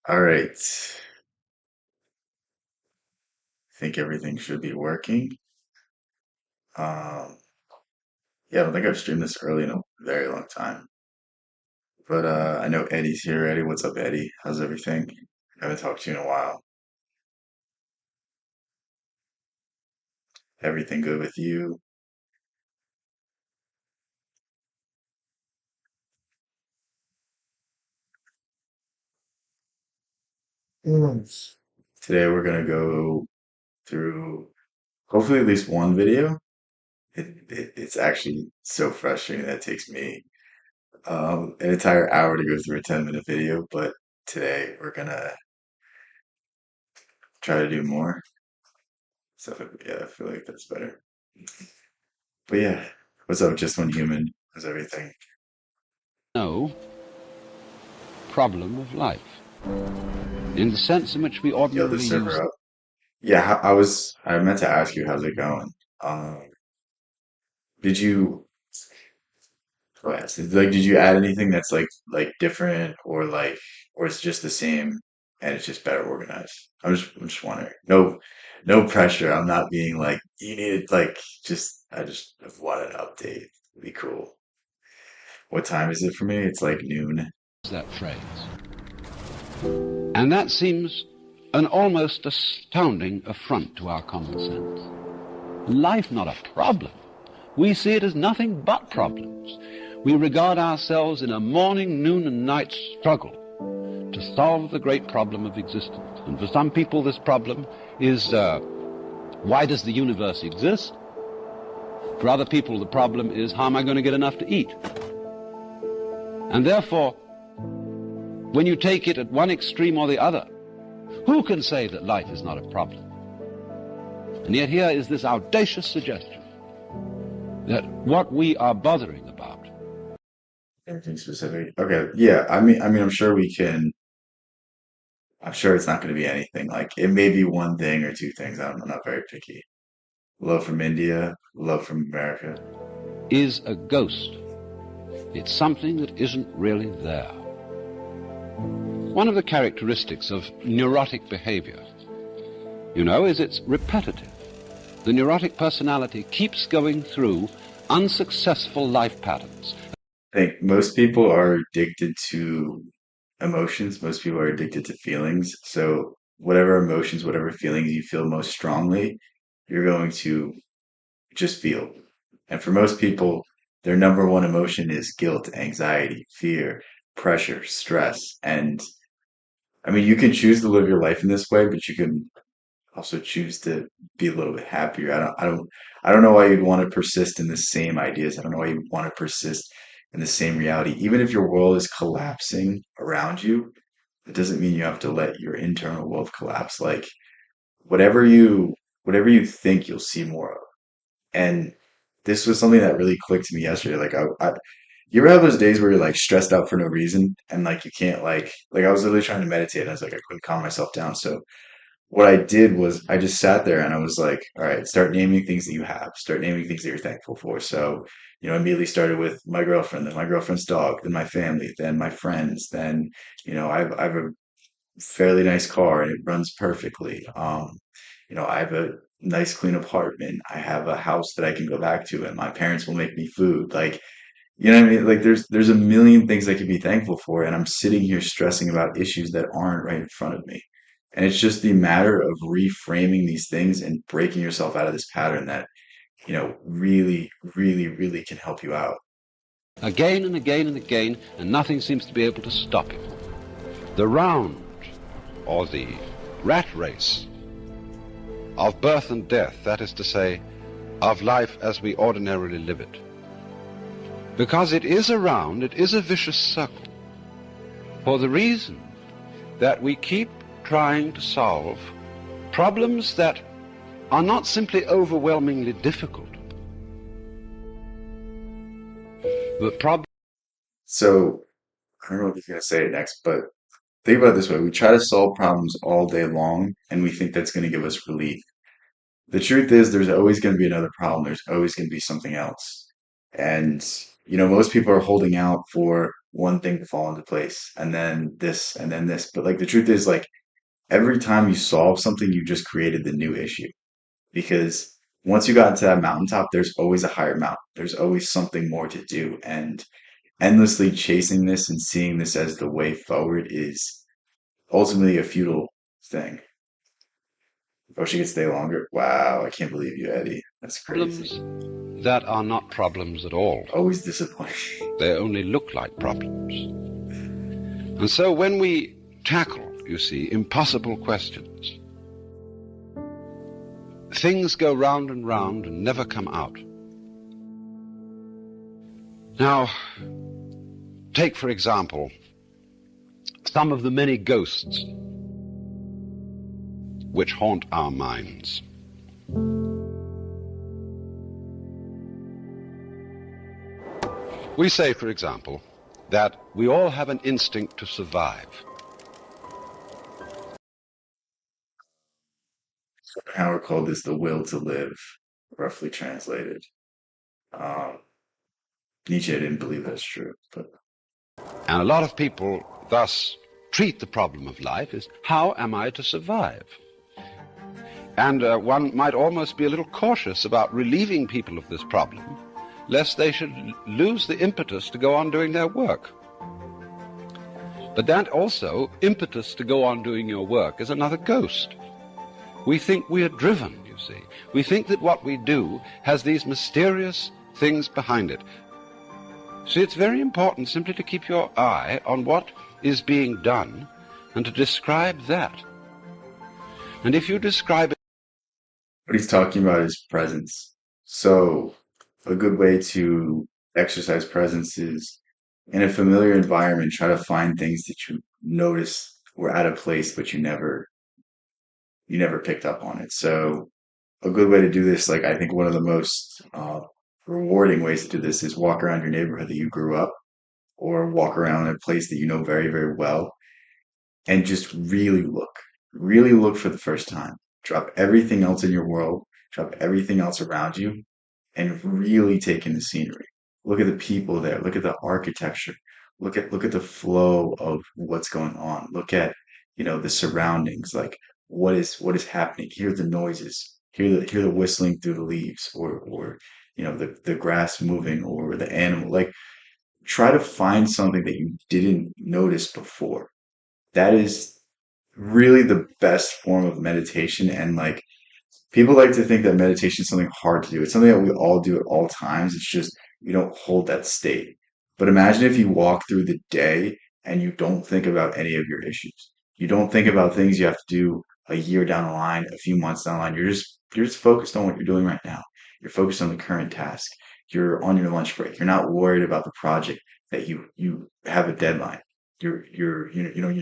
All right. I think everything should be working. Um, yeah, I don't think I've streamed this early in a very long time. But I know Eddie's here. Eddie, what's up, Eddie? How's everything? Haven't talked to you in a while. Everything good with you? Mm. Today we're gonna go through hopefully at least one video. It's actually so frustrating that it takes me an entire hour to go through a 10-minute video, but today we're gonna try to do more. So yeah, I feel like that's better. But yeah, what's up, just one human? How's everything? No problem of life, in the sense in which we Yo, the ordinarily use server up. Yeah, I meant to ask you how's it going. Did you go ahead. So, like did you add anything that's like different or it's just the same and it's just better organized? I'm just wondering. No pressure. I'm not being like you need like just I just want an update. It'd be cool. What time is it for me? It's like noon. that phrase. And that seems an almost astounding affront to our common sense. Life not a problem. We see it as nothing but problems. We regard ourselves in a morning, noon, and night struggle to solve the great problem of existence. And for some people, this problem is why does the universe exist? For other people, the problem is how am I going to get enough to eat? And therefore, when you take it at one extreme or the other, who can say that life is not a problem? And yet here is this audacious suggestion that what we are bothering about. Anything specific? Okay, yeah. I'm sure we can. I'm sure it's not going to be anything. Like it may be one thing or two things. I'm not very picky. Love from India, love from America. Is a ghost. It's something that isn't really there. One of the characteristics of neurotic behavior, is it's repetitive. The neurotic personality keeps going through unsuccessful life patterns. I think most people are addicted to emotions. Most people are addicted to feelings. So whatever emotions, whatever feelings you feel most strongly, you're going to just feel. And for most people, their number one emotion is guilt, anxiety, fear, pressure, stress. And I mean, you can choose to live your life in this way, but you can also choose to be a little bit happier. I don't know why you'd want to persist in the same ideas. I don't know why you'd want to persist in the same reality. Even if your world is collapsing around you, it doesn't mean you have to let your internal world collapse. Like whatever you whatever you think you'll see more of. And this was something that really clicked to me yesterday. You ever have those days where you're like stressed out for no reason and like you can't like I was literally trying to meditate and I was like I couldn't calm myself down. So what I did was I just sat there and I was like, all right, start naming things that you have, start naming things that you're thankful for. So, I immediately started with my girlfriend, then my girlfriend's dog, then my family, then my friends, then, I have a fairly nice car and it runs perfectly. I have a nice clean apartment. I have a house that I can go back to and my parents will make me food. Like, you know what I mean? Like there's a million things I could be thankful for, and I'm sitting here stressing about issues that aren't right in front of me. And it's just the matter of reframing these things and breaking yourself out of this pattern that, really, really, really can help you out. Again and again and again, and nothing seems to be able to stop him. The round, or the rat race, of birth and death, that is to say, of life as we ordinarily live it. Because it is a round, it is a vicious circle, for the reason that we keep trying to solve problems that are not simply overwhelmingly difficult, but problems. So I don't know if you're gonna say it next, but think about it this way. We try to solve problems all day long, and we think that's going to give us relief. The truth is there's always going to be another problem. There's always going to be something else. And, most people are holding out for one thing to fall into place, and then this, and then this. But like the truth is, like every time you solve something, you just created the new issue because once you got into that mountaintop, there's always a higher mountain. There's always something more to do, and endlessly chasing this and seeing this as the way forward is ultimately a futile thing. Oh, she could stay longer. Wow, I can't believe you, Eddie. That's crazy. Problems that are not problems at all. Always disappointing. They only look like problems. And so when we tackle, you see, impossible questions, things go round and round and never come out. Now, take, for example, some of the many ghosts which haunt our minds. We say, for example, that we all have an instinct to survive. Howard called this the will to live, roughly translated. Um, Nietzsche didn't believe that's true, but And a lot of people thus treat the problem of life as, how am I to survive? And one might almost be a little cautious about relieving people of this problem, lest they should lose the impetus to go on doing their work. But that also, impetus to go on doing your work, is another ghost. We think we are driven, you see. We think that what we do has these mysterious things behind it. See, it's very important simply to keep your eye on what is being done and to describe that. And if you describe it, what he's talking about is presence. So, a good way to exercise presence is in a familiar environment, try to find things that you notice were out of place, but you never picked up on it. So, a good way to do this, like I think one of the most rewarding ways to do this is walk around your neighborhood that you grew up, or walk around a place that you know very, very well, and just really look for the first time. Drop everything else in your world, drop everything else around you, and really take in the scenery. Look at the people there, look at the architecture, look at the flow of what's going on. Look at, the surroundings, like what is happening. Hear the noises, hear the whistling through the leaves, or the grass moving, or the animal. Like try to find something that you didn't notice before. That is really the best form of meditation. And like people like to think that meditation is something hard to do. It's something that we all do at all times. It's just we don't hold that state. But imagine if you walk through the day and you don't think about any of your issues. You don't think about things you have to do a year down the line, a few months down the line. You're just focused on what you're doing right now. You're focused on the current task. You're on your lunch break. You're not worried about the project that you have a deadline. You're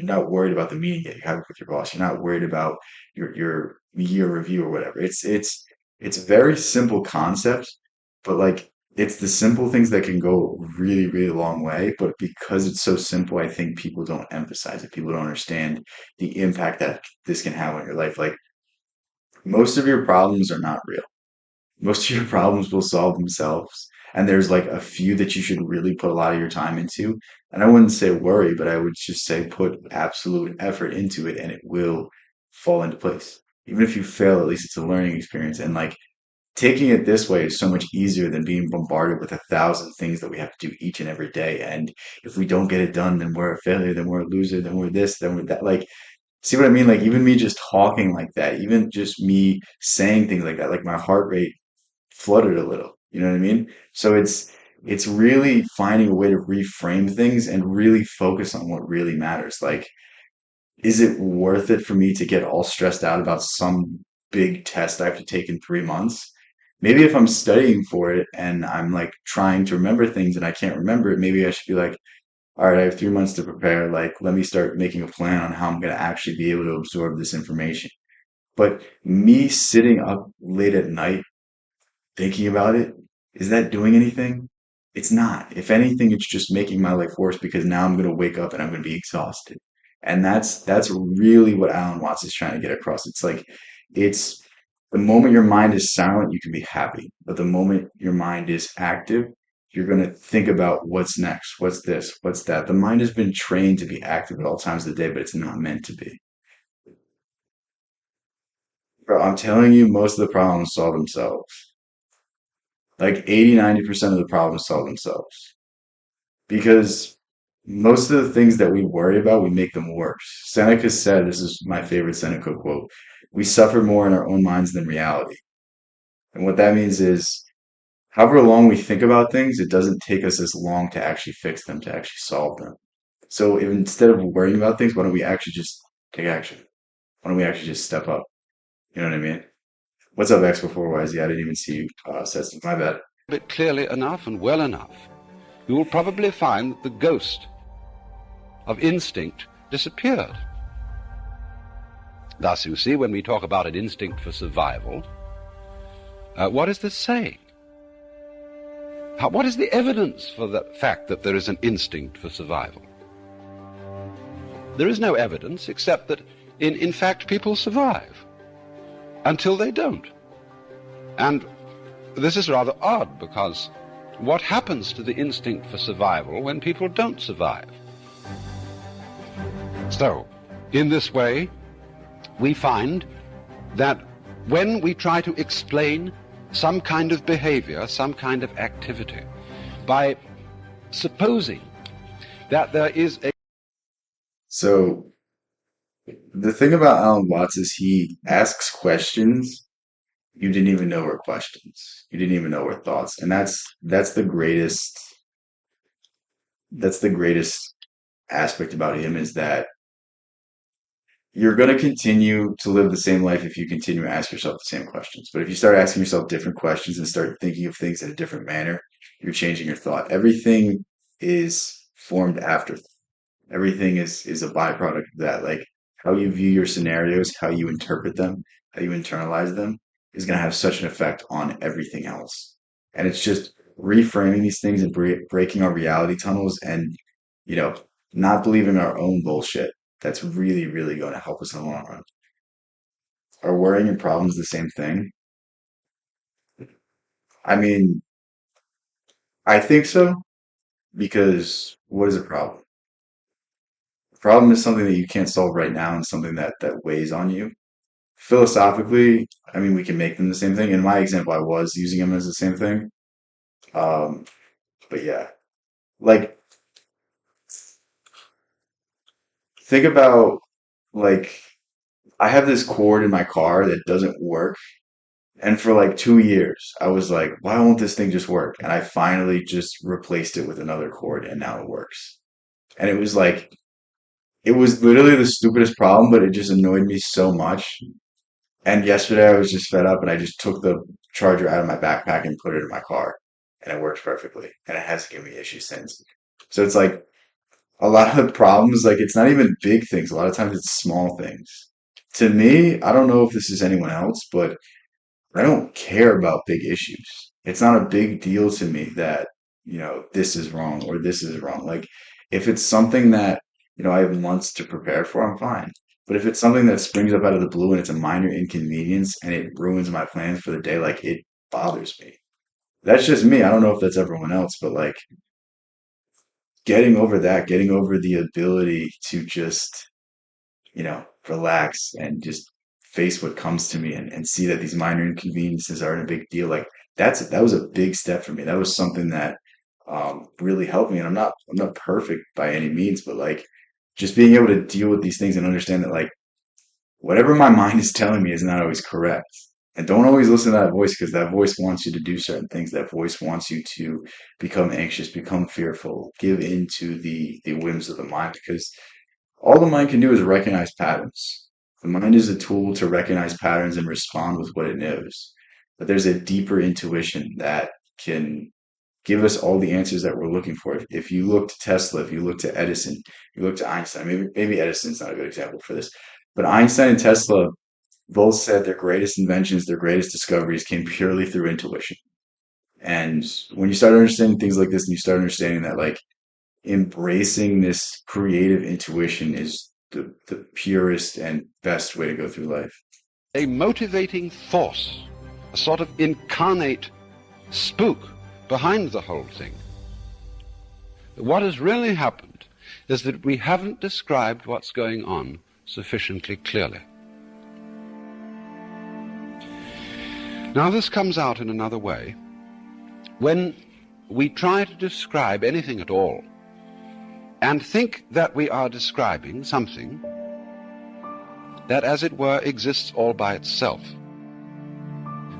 not worried about the meeting that you have with your boss. You're not worried about your year review or whatever. It's a very simple concept, but like it's the simple things that can go really, really long way. But because it's so simple, I think people don't emphasize it. People don't understand the impact that this can have on your life. Like most of your problems are not real. Most of your problems will solve themselves. And there's like a few that you should really put a lot of your time into. And I wouldn't say worry, but I would just say put absolute effort into it and it will fall into place. Even if you fail, at least it's a learning experience. And like taking it this way is so much easier than being bombarded with 1,000 things that we have to do each and every day. And if we don't get it done, then we're a failure, then we're a loser, then we're this, then we're that. Like, see what I mean? Like even me just talking like that, even just me saying things like that, like my heart rate fluttered a little. You know what I mean? So it's really finding a way to reframe things and really focus on what really matters. Like, is it worth it for me to get all stressed out about some big test I have to take in 3 months? Maybe if I'm studying for it and I'm like trying to remember things and I can't remember it, maybe I should be like, all right, I have 3 months to prepare. Like, let me start making a plan on how I'm going to actually be able to absorb this information. But me sitting up late at night thinking about it, is that doing anything? It's not. If anything, it's just making my life worse because now I'm going to wake up and I'm going to be exhausted. And that's really what Alan Watts is trying to get across. It's like it's the moment your mind is silent, you can be happy. But the moment your mind is active, You're going to think about what's next, what's this, what's that. The mind has been trained to be active at all times of the day, but it's not meant to be. Bro, I'm telling you, most of the problems solve themselves. Like 80, 90% of the problems solve themselves. Because most of the things that we worry about, we make them worse. Seneca said, this is my favorite Seneca quote, we suffer more in our own minds than reality. And what that means is, however long we think about things, it doesn't take us as long to actually fix them, to actually solve them. So if, instead of worrying about things, why don't we actually just take action? Why don't we actually just step up? You know what I mean? What's up, X before YZ? I didn't even see you said something. My bad. It clearly enough and well enough, you will probably find that the ghost of instinct disappeared. Thus, you see, when we talk about an instinct for survival, what is this saying? What is the evidence for the fact that there is an instinct for survival? There is no evidence except that, in fact, people survive until they don't. And this is rather odd, because what happens to the instinct for survival when people don't survive? So, in this way, we find that when we try to explain some kind of behavior, some kind of activity, by supposing that there is a... So the thing about Alan Watts is he asks questions you didn't even know were questions. You didn't even know were thoughts. And that's the greatest aspect about him is that you're going to continue to live the same life if you continue to ask yourself the same questions. But if you start asking yourself different questions and start thinking of things in a different manner, you're changing your thought. Everything is formed after. Everything is a byproduct of that. Like how you view your scenarios, how you interpret them, how you internalize them is going to have such an effect on everything else. And it's just reframing these things and breaking our reality tunnels and, you know, not believing our own bullshit. That's really, really going to help us in the long run. Are worrying and problems the same thing? I mean, I think so because what is a problem? A problem is something that you can't solve right now and something that weighs on you. Philosophically, I mean, we can make them the same thing. In my example, I was using them as the same thing. Um, but yeah, like think about like I have this cord in my car that doesn't work. And for like 2 years, I was like, why won't this thing just work? And I finally just replaced it with another cord and now it works. And it was like, it was literally the stupidest problem, but it just annoyed me so much. And yesterday I was just fed up and I just took the charger out of my backpack and put it in my car. And it works perfectly. And it hasn't given me issues since. So it's like a lot of the problems, like it's not even big things. A lot of times it's small things. To me, I don't know if this is anyone else, but I don't care about big issues. It's not a big deal to me that, this is wrong or this is wrong. Like, if it's something that, I have months to prepare for, I'm fine. But if it's something that springs up out of the blue and it's a minor inconvenience and it ruins my plans for the day, like, it bothers me. That's just me. I don't know if that's everyone else, but like, getting over that, getting over the ability to just relax and just face what comes to me and see that these minor inconveniences aren't a big deal. Like that was a big step for me. That was something that really helped me. And I'm not perfect by any means, but like just being able to deal with these things and understand that like whatever my mind is telling me is not always correct. And don't always listen to that voice because that voice wants you to do certain things. That voice wants you to become anxious, become fearful, give into the whims of the mind because all the mind can do is recognize patterns. The mind is a tool to recognize patterns and respond with what it knows. But there's a deeper intuition that can give us all the answers that we're looking for. If you look to Tesla, if you look to Edison, you look to Einstein, maybe Edison's not a good example for this, but Einstein and Tesla both said their greatest inventions, their greatest discoveries came purely through intuition. And when you start understanding things like this and you start understanding that like embracing this creative intuition is the purest and best way to go through life. a motivating force, a sort of incarnate spook behind the whole thing. What has really happened is that we haven't described what's going on sufficiently clearly. Now, this comes out in another way. When we try to describe anything at all and think that we are describing something that, as it were, exists all by itself.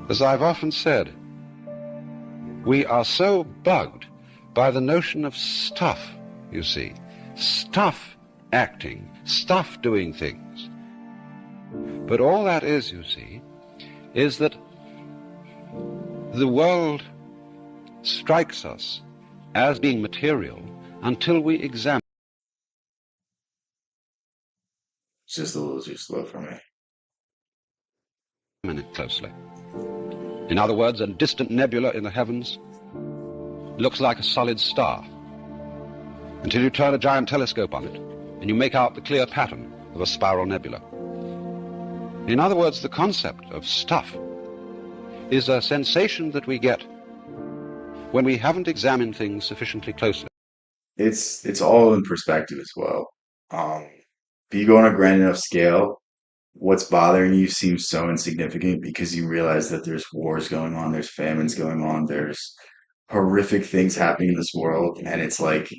As I've often said, we are so bugged by the notion of stuff, you see, stuff acting, stuff doing things. But all that is, you see, is that the world strikes us as being material until we examine It's just a little too slow for me. it closely. In other words, a distant nebula in the heavens looks like a solid star until you turn a giant telescope on it and you make out the clear pattern of a spiral nebula. In other words, the concept of stuff is a sensation that we get when we haven't examined things sufficiently closely. It's all in perspective as well. If you go on a grand enough scale, what's bothering you seems so insignificant because you realize that there's wars going on, there's famines going on, there's horrific things happening in this world, and it's like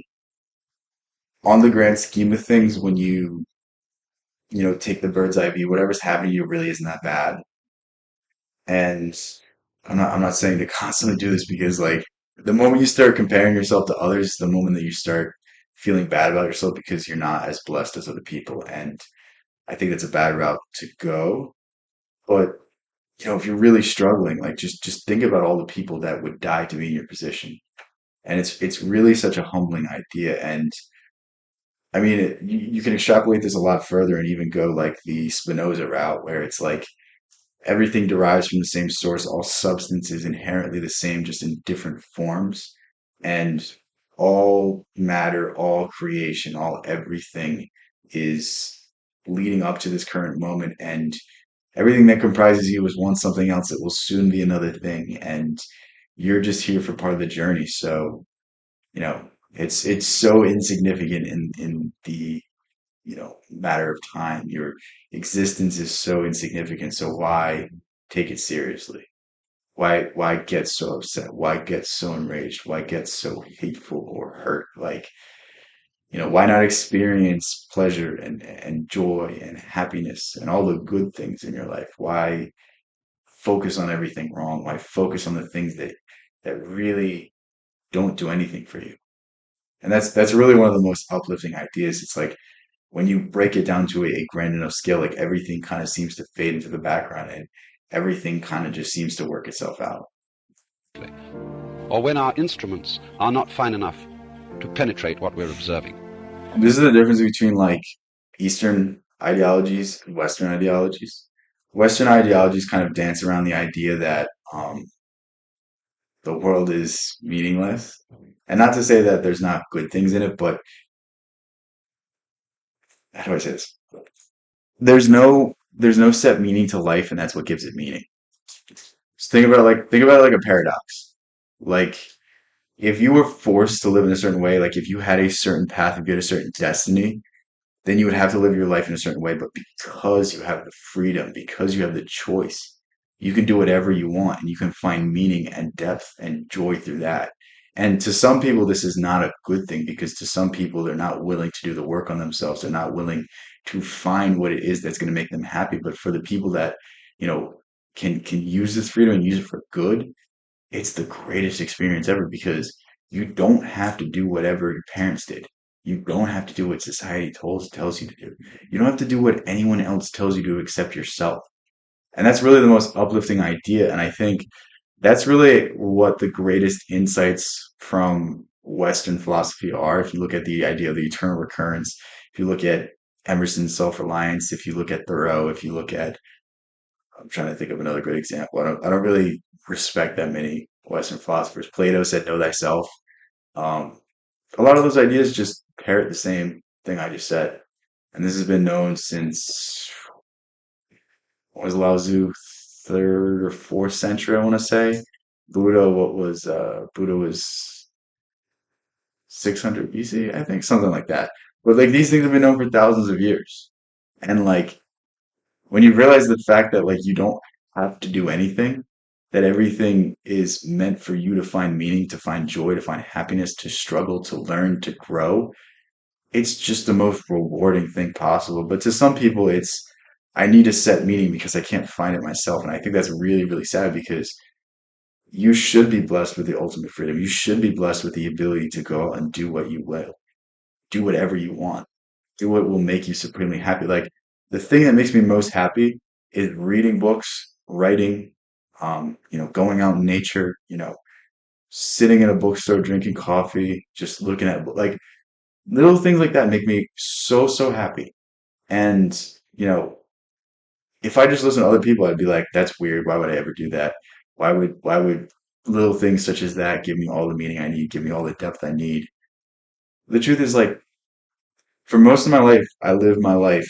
on the grand scheme of things, when you take the bird's eye view, whatever's happening to you really isn't that bad. And I'm not saying to constantly do this because like the moment you start comparing yourself to others, the moment that you start feeling bad about yourself because you're not as blessed as other people. And I think that's a bad route to go. But if you're really struggling, like just think about all the people that would die to be in your position. And it's really such a humbling idea. And I mean, you can extrapolate this a lot further and even go like the Spinoza route, where it's like everything derives from the same source. All substance is inherently the same, just in different forms. And all matter, all creation, all everything is leading up to this current moment. And everything that comprises you was once something else that will soon be another thing. And you're just here for part of the journey. So, it's so insignificant in the matter of time. Your existence is so insignificant. So why take it seriously? Why get so upset? Why get so enraged? Why get so hateful or hurt? Like, why not experience pleasure and joy and happiness and all the good things in your life? Why focus on everything wrong? Why focus on the things that really don't do anything for you? And that's really one of the most uplifting ideas. It's like when you break it down to a grand enough scale, like everything kind of seems to fade into the background and everything kind of just seems to work itself out. Or when our instruments are not fine enough to penetrate what we're observing. This is the difference between like Eastern ideologies and Western ideologies. Western ideologies kind of dance around the idea that the world is meaningless. And not to say that there's not good things in it, but how do I say this? There's no set meaning to life, and that's what gives it meaning. Just think about it like a paradox. Like if you were forced to live in a certain way, like if you had a certain path, if you had a certain destiny, then you would have to live your life in a certain way. But because you have the freedom, because you have the choice, you can do whatever you want and you can find meaning and depth and joy through that. And to some people, this is not a good thing because to some people, they're not willing to do the work on themselves. They're not willing to find what it is that's going to make them happy. But for the people that, you know, can use this freedom and use it for good, it's the greatest experience ever because you don't have to do whatever your parents did. You don't have to do what society tells you to do. You don't have to do what anyone else tells you to except yourself. And that's really the most uplifting idea. And I think that's really what the greatest insights from Western philosophy are. If you look at the idea of the eternal recurrence, if you look at Emerson's self-reliance, if you look at Thoreau, if you look at I'm trying to think of another good example. I don't really respect that many Western philosophers. Plato said, "Know thyself." Um, a lot of those ideas just parrot the same thing I just said, and this has been known since what was Lao Tzu, third or fourth century, I want to say. Buddha was 600 BC, I think, something like that. But like these things have been known for thousands of years. And like when you realize the fact that like you don't have to do anything, that everything is meant for you to find meaning, to find joy, to find happiness, to struggle, to learn, to grow, it's just the most rewarding thing possible. But to some people, it's I need to set meaning because I can't find it myself. And I think that's really, really sad because you should be blessed with the ultimate freedom. You should be blessed with the ability to go out and do what you will, do whatever you want, do what will make you supremely happy. Like the thing that makes me most happy is reading books, writing, going out in nature, sitting in a bookstore, drinking coffee, just looking at like little things like that make me so, so happy. And, you know, if I just listen to other people, I'd be like, that's weird. Why would I ever do that? Why would little things such as that give me all the meaning I need, give me all the depth I need? The truth is like for most of my life, I lived my life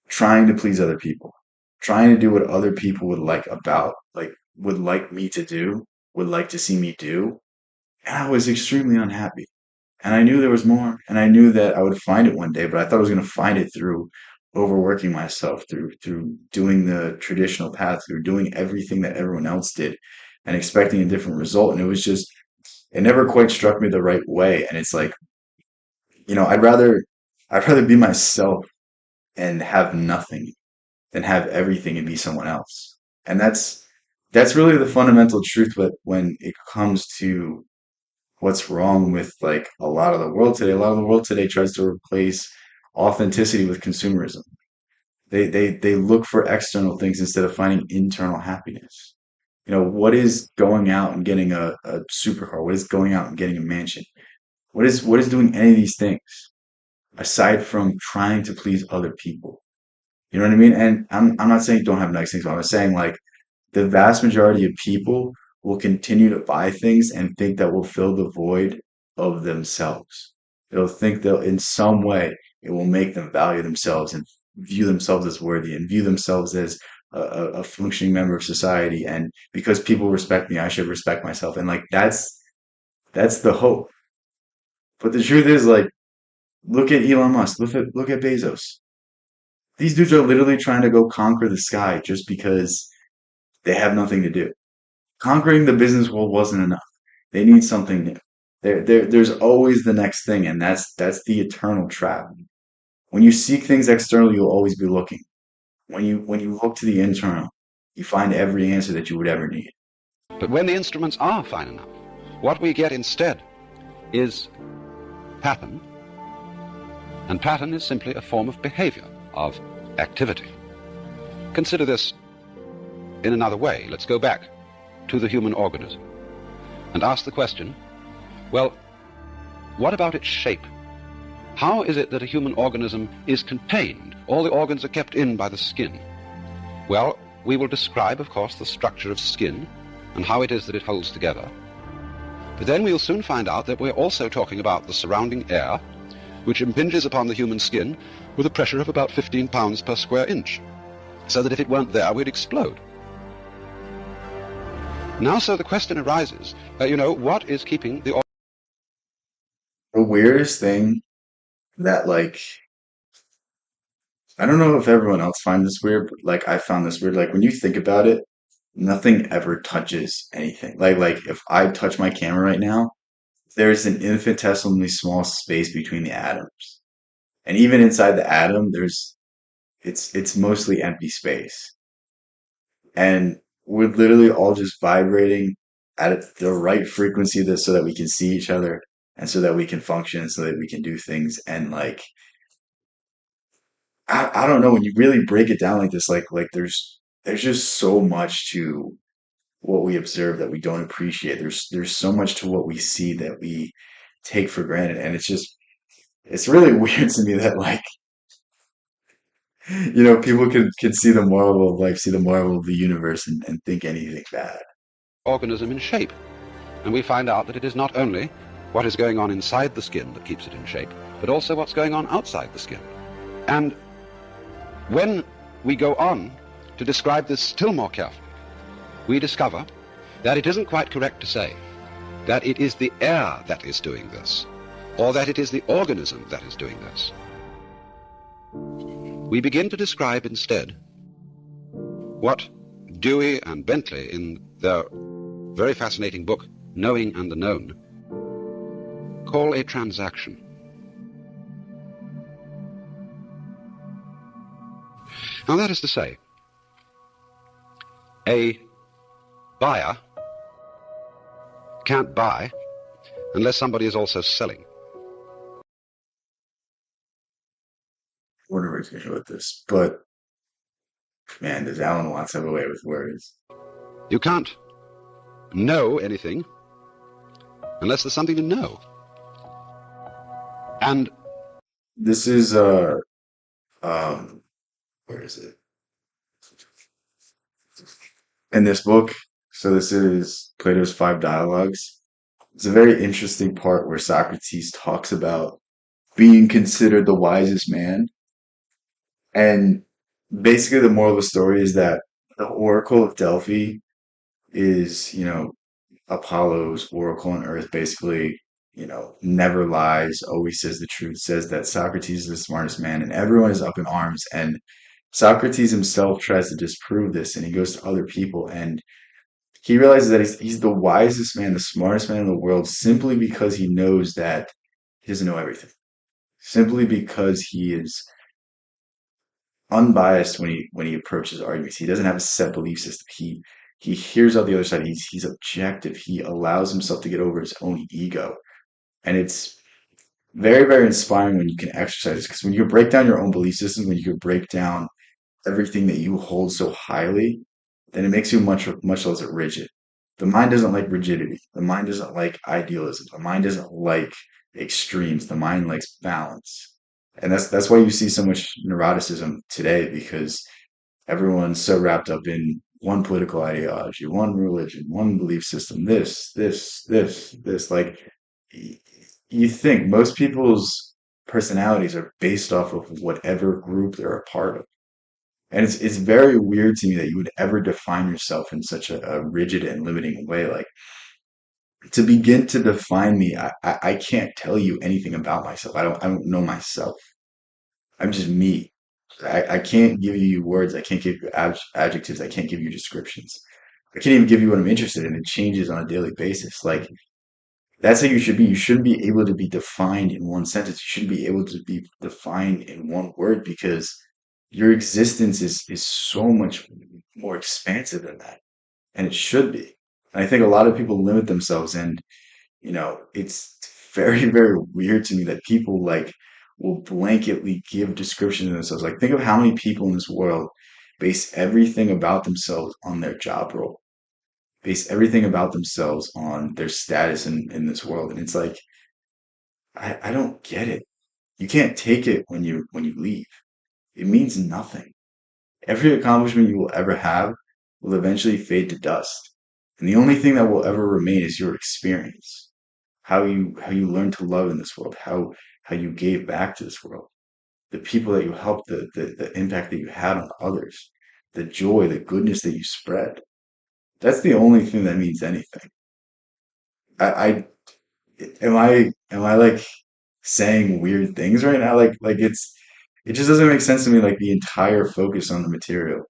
trying to please other people, trying to do what other people would like me to do, would like to see me do. And I was extremely unhappy. And I knew there was more, and I knew that I would find it one day, but I thought I was going to find it through overworking myself, through doing the traditional path, through doing everything that everyone else did and expecting a different result. And it was just it never quite struck me the right way. And it's like, I'd rather be myself and have nothing than have everything and be someone else. And that's really the fundamental truth. But when it comes to what's wrong with like a lot of the world today, a lot of the world today tries to replace authenticity with consumerism. They look for external things instead of finding internal happiness. What is going out and getting a supercar? What is going out and getting a mansion? What is doing any of these things aside from trying to please other people? You know what I mean? And I'm not saying don't have nice things, but I'm saying like the vast majority of people will continue to buy things and think that will fill the void of themselves. They'll think they'll in some way it will make them value themselves and view themselves as worthy and view themselves as a functioning member of society. And because people respect me, I should respect myself. And like that's the hope. But the truth is like look at Elon Musk, look at Bezos. These dudes are literally trying to go conquer the sky just because they have nothing to do. Conquering the business world wasn't enough. They need something new. There's always the next thing, and that's the eternal trap. When you seek things external, you'll always be looking. When you look to the internal, you find every answer that you would ever need. But when the instruments are fine enough, what we get instead is pattern, and pattern is simply a form of behavior, of activity. Consider this in another way. Let's go back to the human organism and ask the question, well, what about its shape? How is it that a human organism is contained? All the organs are kept in by the skin. Well, we will describe, of course, the structure of skin and how it is that it holds together. But then we'll soon find out that we're also talking about the surrounding air, which impinges upon the human skin with a pressure of about 15 pounds per square inch, so that if it weren't there, we'd explode. Now, so the question arises, what is keeping the... The weirdest thing that like I don't know if everyone else finds this weird, but like I found this weird. Like when you think about it, nothing ever touches anything. Like if I touch my camera right now, there's an infinitesimally small space between the atoms. And even inside the atom, it's mostly empty space. And we're literally all just vibrating at the right frequency so that we can see each other and so that we can function, so that we can do things. And like I don't know, when you really break it down like this, like there's just so much to what we observe that we don't appreciate. There's so much to what we see that we take for granted. And it's really weird to me that like, people can see the moral of life, see the moral of the universe and think anything bad. organism in shape? And we find out that it is not only what is going on inside the skin that keeps it in shape, but also what's going on outside the skin. And when we go on to describe this still more carefully, we discover that it isn't quite correct to say that it is the air that is doing this, or that it is the organism that is doing this. We begin to describe instead what Dewey and Bentley, in their very fascinating book, Knowing and the Known, call a transaction. Now that is to say, a buyer can't buy unless somebody is also selling. I wonder where he's going to go with this. But, man, does Alan Watts have a way with words? You can't know anything unless there's something to know. And This is, um, where is it? In this book. So this is Plato's Five Dialogues. It's a very interesting part where Socrates talks about being considered the wisest man. And basically, the moral of the story is that the Oracle of Delphi is, Apollo's oracle on Earth, basically, never lies, always says the truth, says that Socrates is the smartest man, and everyone is up in arms. And Socrates himself tries to disprove this, and he goes to other people, and he realizes that he's the wisest man, the smartest man in the world, simply because he knows that he doesn't know everything. Simply because he is unbiased when he approaches arguments. He doesn't have a set belief system. He hears out the other side. He's objective. He allows himself to get over his own ego, and it's very, very inspiring when you can exercise this. Because when you can break down your own belief system, when you can break down everything that you hold so highly, then it makes you much less rigid. The mind doesn't like rigidity. The mind doesn't like idealism. The mind doesn't like extremes. The mind likes balance. And that's why you see so much neuroticism today, because everyone's so wrapped up in one political ideology, one religion, one belief system, this. Like, you think most people's personalities are based off of whatever group they're a part of. And it's very weird to me that you would ever define yourself in such a rigid and limiting way. Like, to begin to define me, I can't tell you anything about myself. I don't know myself. I'm just me. I can't give you words. I can't give you adjectives. I can't give you descriptions. I can't even give you what I'm interested in. It changes on a daily basis. Like, that's how you should be. You shouldn't be able to be defined in one sentence. You shouldn't be able to be defined in one word, because your existence is so much more expansive than that. And it should be. And I think a lot of people limit themselves, and it's very, very weird to me that people like will blanketly give descriptions of themselves. Like, think of how many people in this world base everything about themselves on their job role, base everything about themselves on their status in this world. And it's like, I don't get it. You can't take it when you leave. It means nothing. Every accomplishment you will ever have will eventually fade to dust. And the only thing that will ever remain is your experience, how you learned to love in this world, how you gave back to this world, the people that you helped, the impact that you had on others, the joy, the goodness that you spread. That's the only thing that means anything. I am I like saying weird things right now? Like it just doesn't make sense to me, like the entire focus on the material.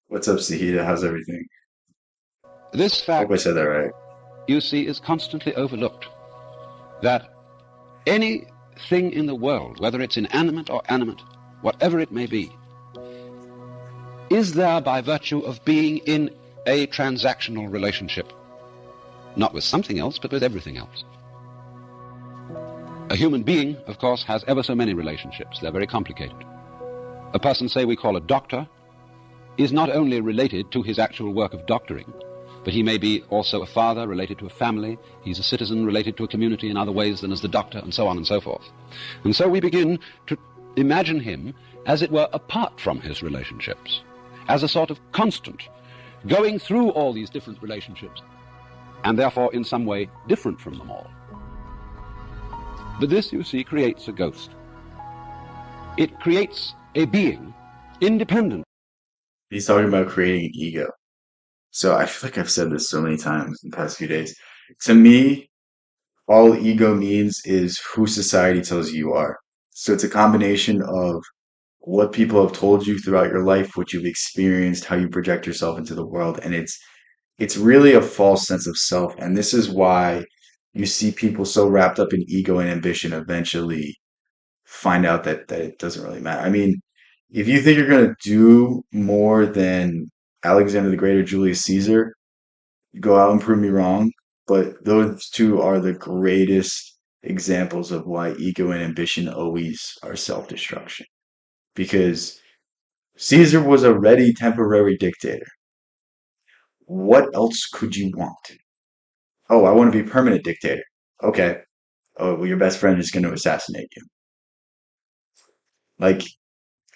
What's up, Sahida? How's everything? this Hope I fact, said that right. you see, is constantly overlooked, that anything in the world, whether it's inanimate or animate, whatever it may be, is there by virtue of being in a transactional relationship, not with something else, but with everything else. A human being, of course, has ever so many relationships. They're very complicated. A person, say, we call a doctor, is not only related to his actual work of doctoring, but he may be also a father related to a family. He's a citizen related to a community in other ways than as the doctor, and so on and so forth. And so we begin to imagine him, as it were, apart from his relationships, as a sort of constant, going through all these different relationships, and therefore in some way different from them all. But this, you see, creates a ghost. It creates a being independent. He's talking about creating an ego. So I feel like I've said this so many times in the past few days. To me, all ego means is who society tells you are. So it's a combination of what people have told you throughout your life, what you've experienced, how you project yourself into the world, and it's really a false sense of self. And this is why you see people so wrapped up in ego and ambition eventually find out that it doesn't really matter. I mean, if you think you're going to do more than Alexander the Great or Julius Caesar, go out and prove me wrong. But those two are the greatest examples of why ego and ambition always are self-destruction. Because Caesar was a ready temporary dictator. What else could you want? Oh, I want to be permanent dictator. Okay. Oh, well, your best friend is going to assassinate you. Like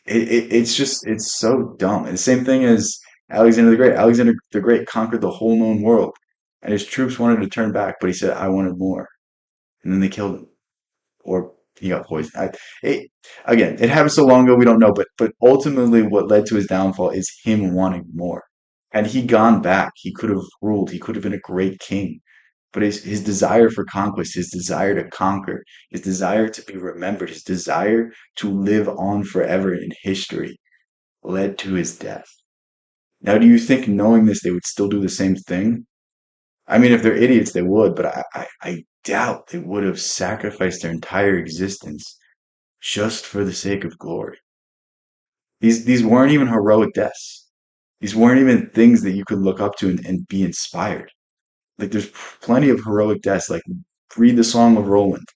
it's just it's so dumb. And the same thing as Alexander the Great. Alexander the Great conquered the whole known world, and his troops wanted to turn back, but he said, "I wanted more," and then they killed him, or he got poisoned. Again, it happened so long ago we don't know, but ultimately, what led to his downfall is him wanting more. Had he gone back, he could have ruled. He could have been a great king. But his desire for conquest, his desire to conquer, his desire to be remembered, his desire to live on forever in history led to his death. Now, do you think knowing this, they would still do the same thing? I mean, if they're idiots, they would, but I doubt they would have sacrificed their entire existence just for the sake of glory. These weren't even heroic deaths. These weren't even things that you could look up to and be inspired. Like there's plenty of heroic deaths. Like read the Song of Roland.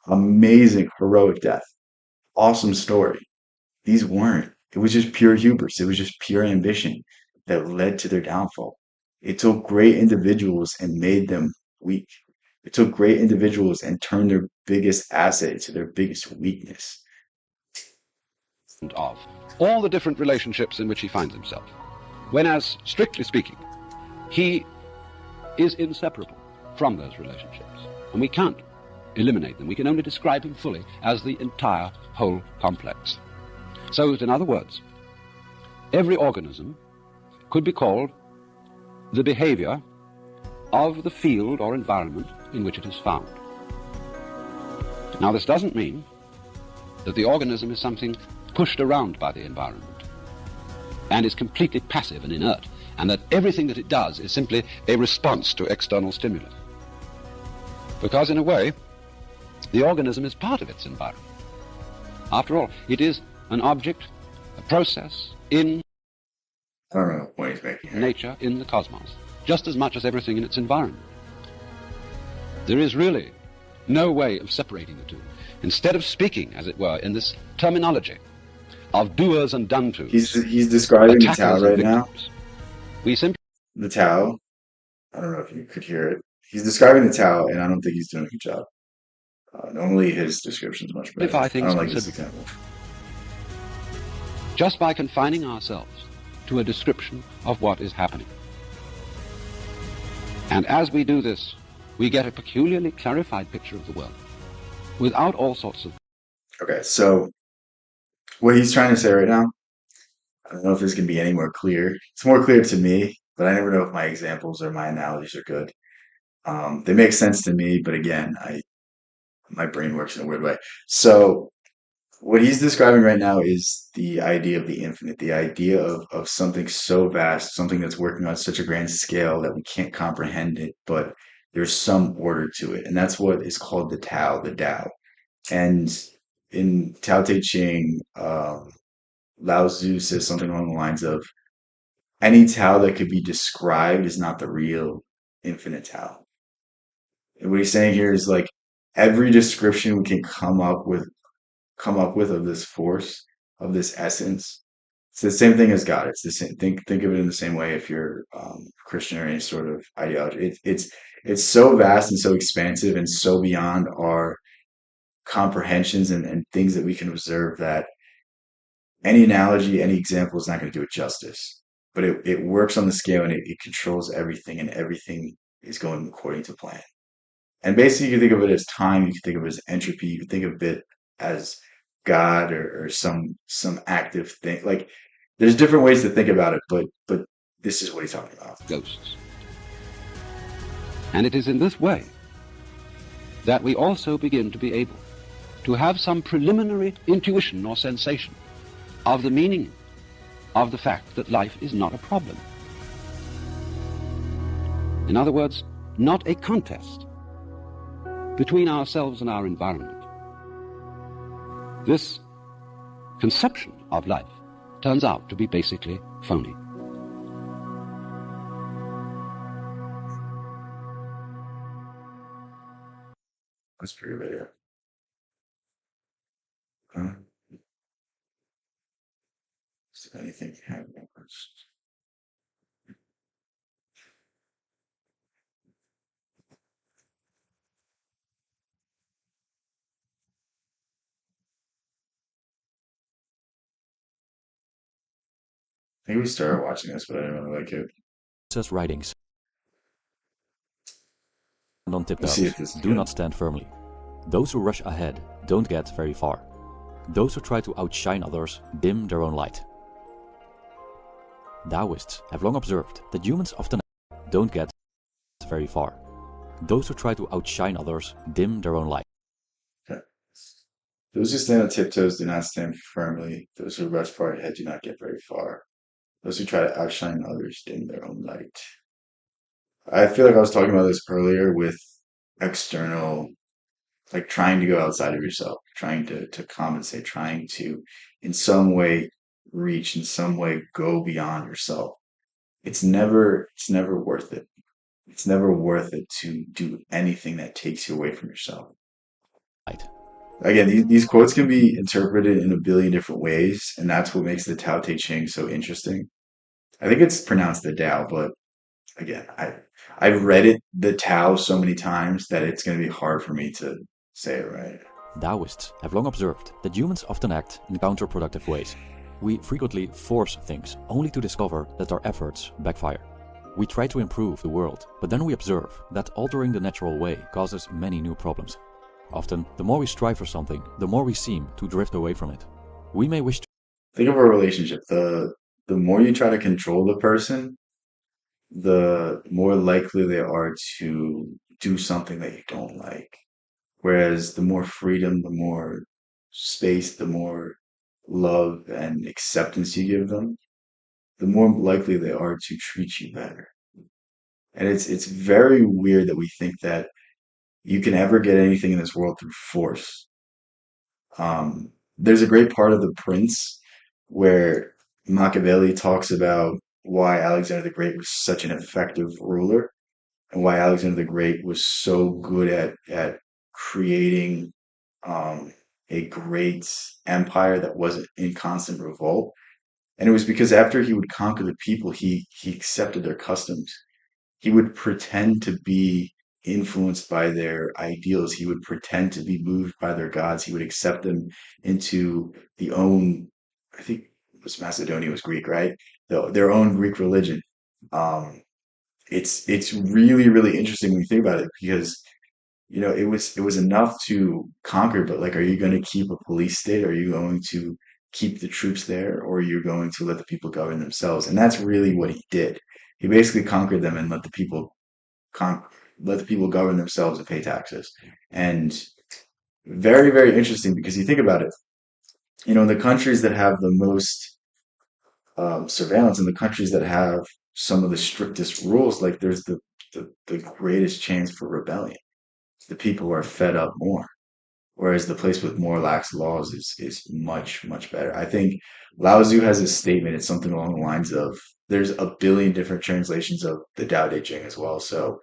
Amazing heroic death. Awesome story. These weren't. It was just pure hubris. It was just pure ambition that led to their downfall. It took great individuals and made them weak. It took great individuals and turned their biggest asset into their biggest weakness. Of all the different relationships in which he finds himself. When, as strictly speaking, he is inseparable from those relationships. And we can't eliminate them. We can only describe him fully as the entire whole complex. So, in other words, every organism could be called the behavior of the field or environment in which it is found. Now, this doesn't mean that the organism is something pushed around by the environment and is completely passive and inert, and that everything that it does is simply a response to external stimulus. Because, in a way, the organism is part of its environment. After all, it is an object, a process in I don't know what he's making here. nature, in the cosmos, just as much as everything in its environment. There is really no way of separating the two. Instead of speaking, as it were, in this terminology of doers and done-tos, He's describing the Tao attackers and right now. victims, we simply, The Tao. I don't know if you could hear it. He's describing the Tao, and I don't think he's doing a good job. Normally, his description is much better. simplify I things don't like this considerably, example. just by confining ourselves to a description of what is happening. And as we do this, we get a peculiarly clarified picture of the world, without all sorts of Okay, so what he's trying to say right now, I don't know if this can be any more clear. It's more clear to me, but I never know if my examples or my analogies are good. They make sense to me, but again, I my brain works in a weird way. So what he's describing right now is the idea of the infinite, the idea of something so vast, something that's working on such a grand scale that we can't comprehend it, but there's some order to it. And that's what is called the Tao, the Tao. And in Tao Te Ching, Lao Tzu says something along the lines of any Tao that could be described is not the real infinite Tao. And what he's saying here is like every description we can come up with of this force, of this essence. It's the same thing as God. It's the same. Think of it in the same way if you're Christian or any sort of ideology. It's so vast and so expansive and so beyond our comprehensions and things that we can observe that any analogy, any example is not going to do it justice. But it works on the scale and it controls everything and everything is going according to plan. And basically, you can think of it as time, you can think of it as entropy, you can think of it as God or some active thing. Like there's different ways to think about it, but this is what he's talking about. Ghosts. And it is in this way that we also begin to be able to have some preliminary intuition or sensation of the meaning of the fact that life is not a problem. In other words, not a contest between ourselves and our environment. This conception of life turns out to be basically phony. That's pretty good. Huh? Is there anything happening? I think we started watching this, but I didn't really like it. Says writings. And on Let's see tiptoes, if this is do good. not stand firmly. Those who rush ahead don't get very far. Those who try to outshine others dim their own light. Taoists have long observed that humans often don't get very far. Those who try to outshine others dim their own light. Okay. Those who stand on tiptoes do not stand firmly. Those who rush far ahead do not get very far. Those who try to outshine others dim their own light. I feel like I was talking about this earlier with external, like trying to go outside of yourself, trying to compensate, trying to in some way reach, in some way go beyond yourself. It's never worth it. It's never worth it to do anything that takes you away from yourself. Again, these quotes can be interpreted in a billion different ways, and that's what makes the Tao Te Ching so interesting. I think it's pronounced the Tao, but again, I've read it the Tao so many times that it's going to be hard for me to say it right. Taoists have long observed that humans often act in counterproductive ways. We frequently force things only to discover that our efforts backfire. We try to improve the world, but then we observe that altering the natural way causes many new problems. Often, the more we strive for something, the more we seem to drift away from it. We may wish to Think of a relationship. The more you try to control the person, the more likely they are to do something that you don't like. Whereas the more freedom, the more space, the more love and acceptance you give them, the more likely they are to treat you better. And it's very weird that we think that you can ever get anything in this world through force. There's a great part of The Prince where Machiavelli talks about why Alexander the Great was such an effective ruler and why Alexander the Great was so good at creating a great empire that wasn't in constant revolt. And it was because after he would conquer the people, he accepted their customs. He would pretend to be influenced by their ideals. He would pretend to be moved by their gods. He would accept them into the own, I think it was Macedonia was Greek, right? Their own Greek religion. Um, it's really, really interesting when you think about it because it was enough to conquer, but like, are you going to keep a police state? Are you going to keep the troops there, or are you going to let the people govern themselves? And that's really what he did. He basically conquered them and con- let the people govern themselves and pay taxes. And very, very interesting because you think about it, the countries that have the most surveillance and the countries that have some of the strictest rules, like there's the greatest chance for rebellion. The people who are fed up more. Whereas the place with more lax laws is much, much better. I think Lao Tzu has a statement. It's something along the lines of there's a billion different translations of the Tao Te Ching as well. So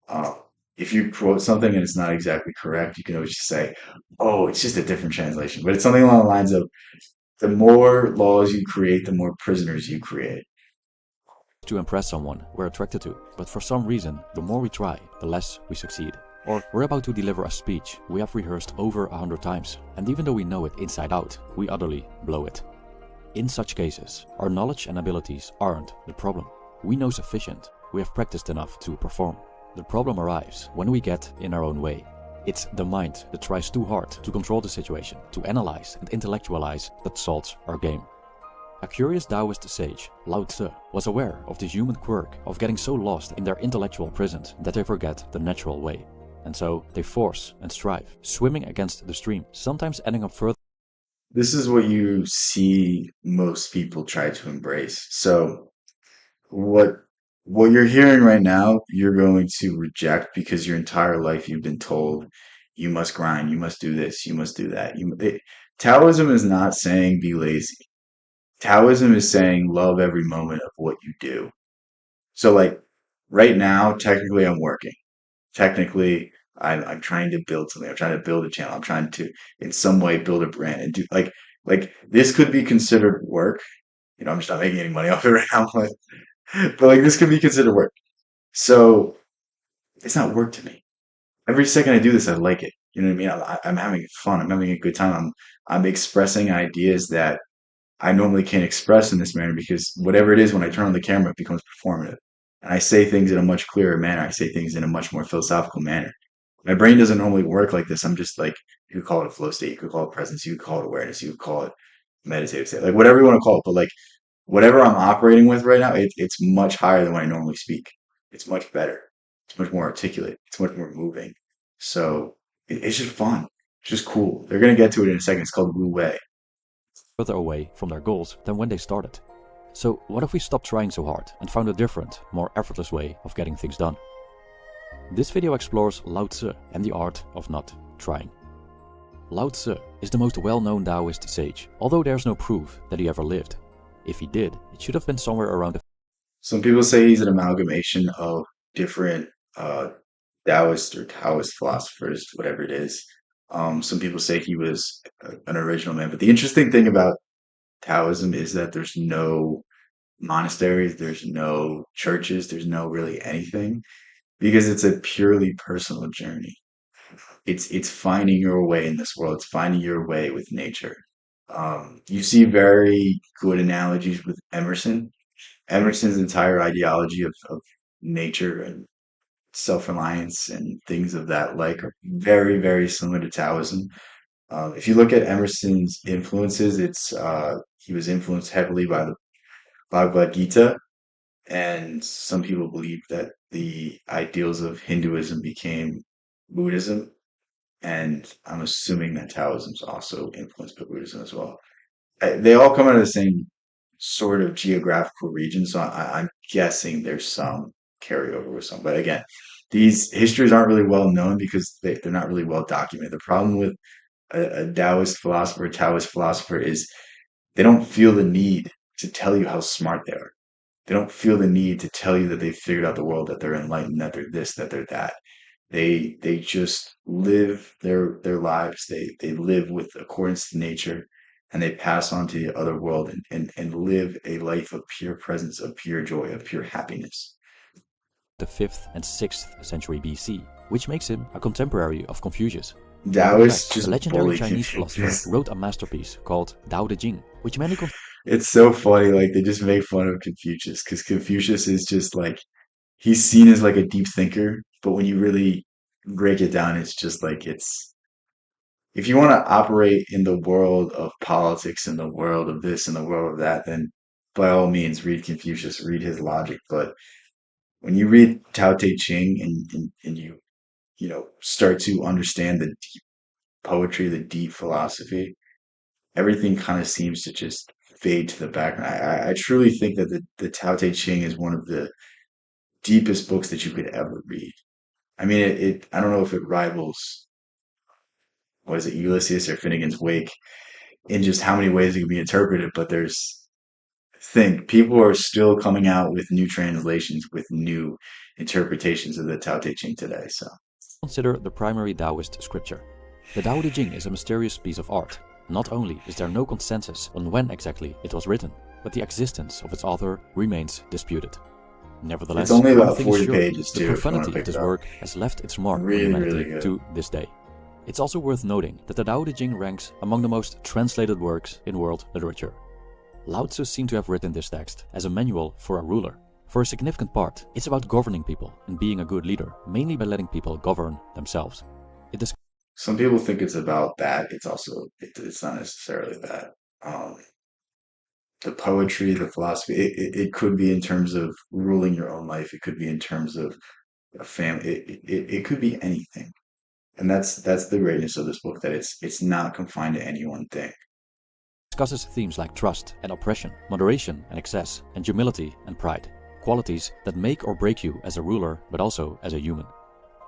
um, if you quote something and it's not exactly correct, you can always just say, "Oh, it's just a different translation." But it's something along the lines of the more laws you create, the more prisoners you create. impress someone we're attracted to, but for some reason, the more we try, the less we succeed. Or we're about to deliver a speech we have rehearsed over 100 times, and even though we know it inside out, we utterly blow it. In such cases, our knowledge and abilities aren't the problem. We know sufficient, we have practiced enough to perform. The problem arrives when we get in our own way. It's the mind that tries too hard to control the situation, to analyze and intellectualize that salts our game. A curious Taoist sage, Lao Tzu, was aware of the human quirk of getting so lost in their intellectual prisons that they forget the natural way. And so they force and strive, swimming against the stream, sometimes ending up further This is what you see most people try to embrace. So what what you're hearing right now, you're going to reject because your entire life you've been told you must grind, you must do this, you must do that. Taoism is not saying be lazy. Taoism is saying love every moment of what you do. So like right now, technically I'm working. Technically, I'm trying to build something. I'm trying to build a channel. I'm trying to in some way build a brand and do like this could be considered work. I'm just not making any money off it right now, but like this could be considered work. So it's not work to me. Every second I do this, I like it. You know what I mean? I'm having fun. I'm having a good time. I'm expressing ideas that I normally can't express in this manner because whatever it is, when I turn on the camera, it becomes performative. And I say things in a much clearer manner. I say things in a much more philosophical manner. My brain doesn't normally work like this. I'm just like, you could call it a flow state, you could call it presence, you could call it awareness, you could call it meditative state, like whatever you want to call it. But like whatever I'm operating with right now, it's much higher than when I normally speak. It's much better. It's much more articulate. It's much more moving. So it's just fun. It's just cool. They're gonna get to it in a second. It's called Wu Wei. away from their goals than when they started. So what if we stopped trying so hard and found a different, more effortless way of getting things done? This video explores Lao Tzu and the art of not trying. Lao Tzu is the most well-known Taoist sage, although there's no proof that he ever lived. If he did, it should have been somewhere around the Some people say he's an amalgamation of different Taoist philosophers, whatever it is. Some people say he was an original man. But the interesting thing about Taoism is that there's no monasteries, there's no churches, there's no really anything because it's a purely personal journey. It's finding your way in this world. It's finding your way with nature. You see very good analogies with Emerson. Emerson's entire ideology of nature and self-reliance and things of that like are very, very similar to Taoism. If you look at Emerson's influences, it's he was influenced heavily by the Bhagavad Gita, and some people believe that the ideals of Hinduism became Buddhism, and I'm assuming that Taoism is also influenced by Buddhism as well. They all come out of the same sort of geographical region, so I'm guessing there's some carryover with some. But again, these histories aren't really well known because they're not really well documented. The problem with a Taoist philosopher is they don't feel the need to tell you how smart they are. They don't feel the need to tell you that they've figured out the world, that they're enlightened, that they're this, that they're that. They just live their lives. They live with accordance to nature, and they pass on to the other world and live a life of pure presence, of pure joy, of pure happiness. 5th and 6th century BC, which makes him a contemporary of Confucius. Taoists Nevertheless, the just legendary bully Chinese philosopher Confucius. wrote a masterpiece called Tao Te Ching, which many It's so funny, like they just make fun of Confucius because Confucius is just like he's seen as like a deep thinker, but when you really break it down, it's just like it's if you want to operate in the world of politics, in the world of this, in the world of that, then by all means read Confucius, read his logic. But when you read Tao Te Ching and you start to understand the deep poetry, the deep philosophy, everything kind of seems to just fade to the background. I truly think that the Tao Te Ching is one of the deepest books that you could ever read. I mean, I don't know if it rivals, what is it, Ulysses or Finnegan's Wake in just how many ways it can be interpreted, but think people are still coming out with new translations, with new interpretations of the Tao Te Ching today. So consider the primary Taoist scripture. The Tao Te Ching is a mysterious piece of art. Not only is there no consensus on when exactly it was written, but the existence of its author remains disputed. Nevertheless, it's only one about thing is 40 sure, pages the too, if you want to profanity pick of it this up. work has left its mark on Really, humanity really good. to this day. It's also worth noting that the Tao Te Ching ranks among the most translated works in world literature. Lao Tzu seemed to have written this text as a manual for a ruler. For a significant part, it's about governing people and being a good leader, mainly by letting people govern themselves. It is Some people think it's about that. It's not necessarily that. Um, the poetry, the philosophy. It could be in terms of ruling your own life. It could be in terms of a family. It could be anything. And that's the greatness of this book, that it's not confined to any one thing. Discusses themes like trust and oppression, moderation and excess, and humility and pride, qualities that make or break you as a ruler, but also as a human.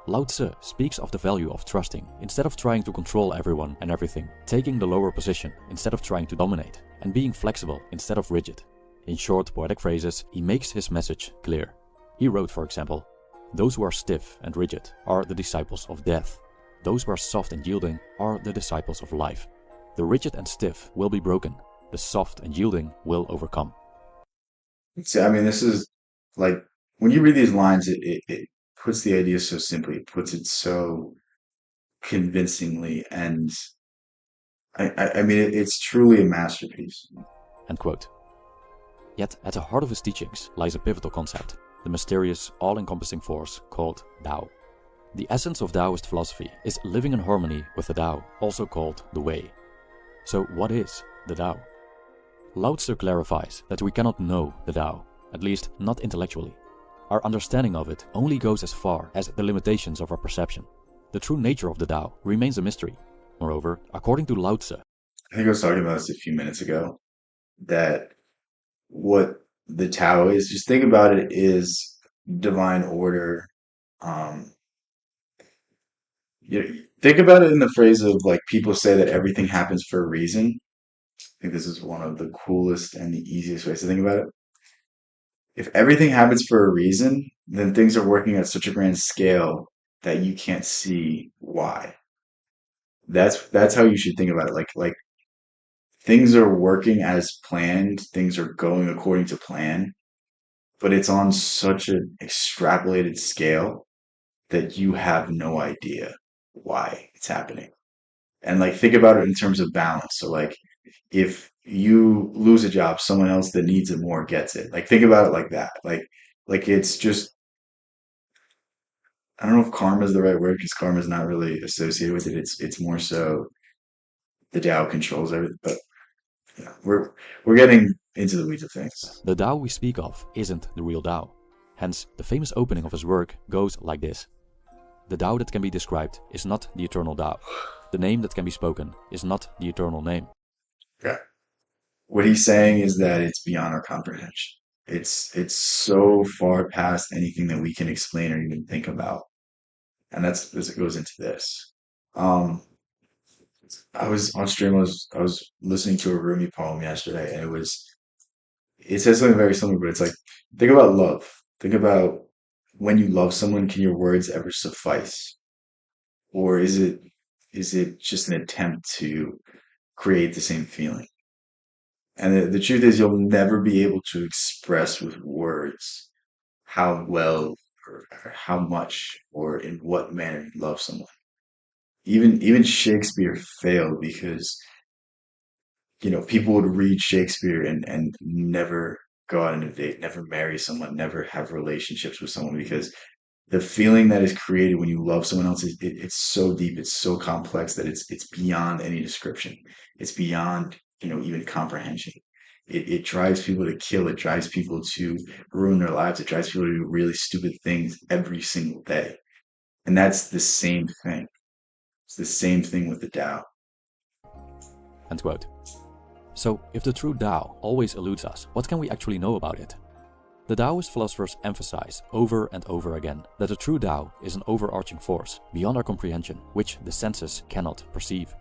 Lao Tzu speaks of the value of trusting instead of trying to control everyone and everything, taking the lower position instead of trying to dominate, and being flexible instead of rigid. In short, poetic phrases, he makes his message clear. He wrote, for example, "Those who are stiff and rigid are the disciples of death. Those who are soft and yielding are the disciples of life. The rigid and stiff will be broken. The soft and yielding will overcome." See, I mean, this is like when you read these lines, it puts the idea so simply, it puts it so convincingly, and I mean, it's truly a masterpiece. End quote. Yet at the heart of his teachings lies a pivotal concept, the mysterious, all-encompassing force called Tao. The essence of Taoist philosophy is living in harmony with the Tao, also called the Way. So what is the Tao? Lao Tzu clarifies that we cannot know the Tao, at least not intellectually. Our understanding of it only goes as far as the limitations of our perception. The true nature of the Tao remains a mystery. Moreover, according to Lao Tzu, I think I was talking about this a few minutes ago, that what the Tao is, just think about it, is divine order. Um, think about it in the phrase of, like, people say that everything happens for a reason. I think this is one of the coolest and the easiest ways to think about it. If everything happens for a reason, then things are working at such a grand scale that you can't see why. That's how you should think about it. Like things are working as planned, things are going according to plan, but it's on such an extrapolated scale that you have no idea why it's happening. And like think about it in terms of balance. So like if you lose a job, someone else that needs it more gets it. Like think about it like that. Like it's just, I don't know if karma is the right word, because karma is not really associated with it. It's more so the Tao controls everything. But yeah, we're getting into the weeds of things. the Tao we speak of isn't the real Tao. Hence, the famous opening of his work goes like this. The Tao that can be described is not the eternal Tao. The name that can be spoken is not the eternal name. Yeah. What he's saying is that it's beyond our comprehension. It's so far past anything that we can explain or even think about. And that's this goes into this. Um, I was on stream. I was listening to a Rumi poem yesterday, and it says something very similar, but it's like, think about love. Think about when you love someone, can your words ever suffice? Or is it just an attempt to create the same feeling? And the truth is, you'll never be able to express with words how well or how much or in what manner you love someone. Even Shakespeare failed because, people would read Shakespeare and never go out on a date, never marry someone, never have relationships with someone, because the feeling that is created when you love someone else it's so deep, it's so complex that it's beyond any description. It's beyond, even comprehension. It drives people to kill, it drives people to ruin their lives, it drives people to do really stupid things every single day. And that's the same thing. It's the same thing with the Tao. End quote. So, if the true Tao always eludes us, what can we actually know about it? The Taoist philosophers emphasize over and over again that the true Tao is an overarching force beyond our comprehension, which the senses cannot perceive.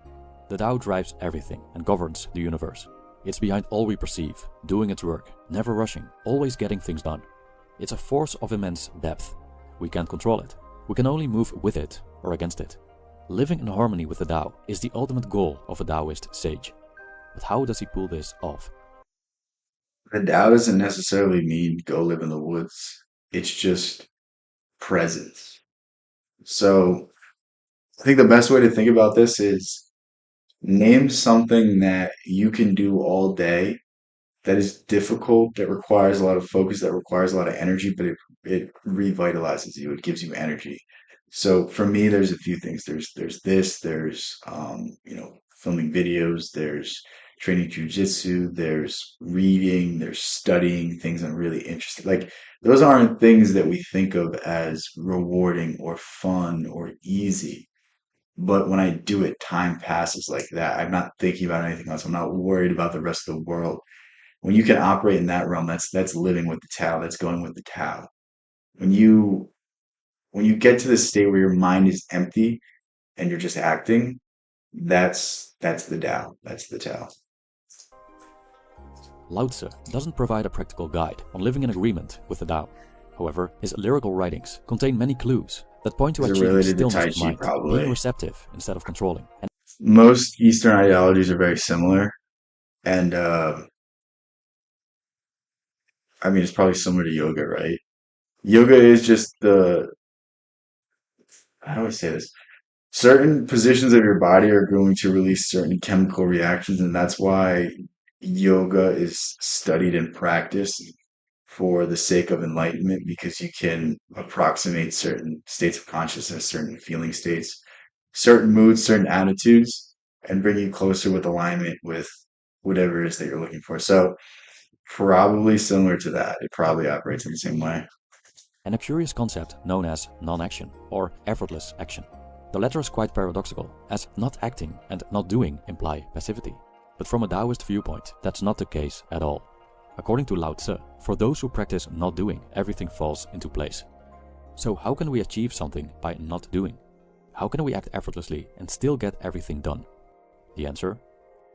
The Tao drives everything and governs the universe. It's behind all we perceive, doing its work, never rushing, always getting things done. It's a force of immense depth. We can't control it. We can only move with it or against it. Living in harmony with the Tao is the ultimate goal of a Taoist sage. But how does he pull this off? The Tao doesn't necessarily mean go live in the woods. It's just presence. So I think the best way to think about this is name something that you can do all day that is difficult, that requires a lot of focus, that requires a lot of energy, but it revitalizes you. It gives you energy. So for me, there's a few things. There's this. There's filming videos. There's training jujitsu, there's reading, there's studying things I'm really interested. Like those aren't things that we think of as rewarding or fun or easy. But when I do it, time passes like that. I'm not thinking about anything else. I'm not worried about the rest of the world. When you can operate in that realm, that's living with the Tao. That's going with the Tao. When you when you get to this state where your mind is empty and you're just acting, that's the Tao. That's the Tao. Lao Tzu doesn't provide a practical guide on living in agreement with the Tao. However, his lyrical writings contain many clues that point to Is it achieving related to stillness Tai of Chi? mind, being Probably. receptive instead of controlling, and Most Eastern ideologies are very similar, and I mean it's probably similar to yoga, right? Yoga is just the how do I say this? Certain positions of your body are going to release certain chemical reactions, and that's why yoga is studied and practiced for the sake of enlightenment, because you can approximate certain states of consciousness, certain feeling states, certain moods, certain attitudes, and bring you closer with alignment with whatever it is that you're looking for. So, probably similar to that. It probably operates in the same way. a curious concept known as non-action or effortless action. The latter is quite paradoxical, as not acting and not doing imply passivity. But from a Taoist viewpoint, that's not the case at all. According to Lao Tzu, for those who practice not doing, everything falls into place. So how can we achieve something by not doing? How can we act effortlessly and still get everything done? The answer?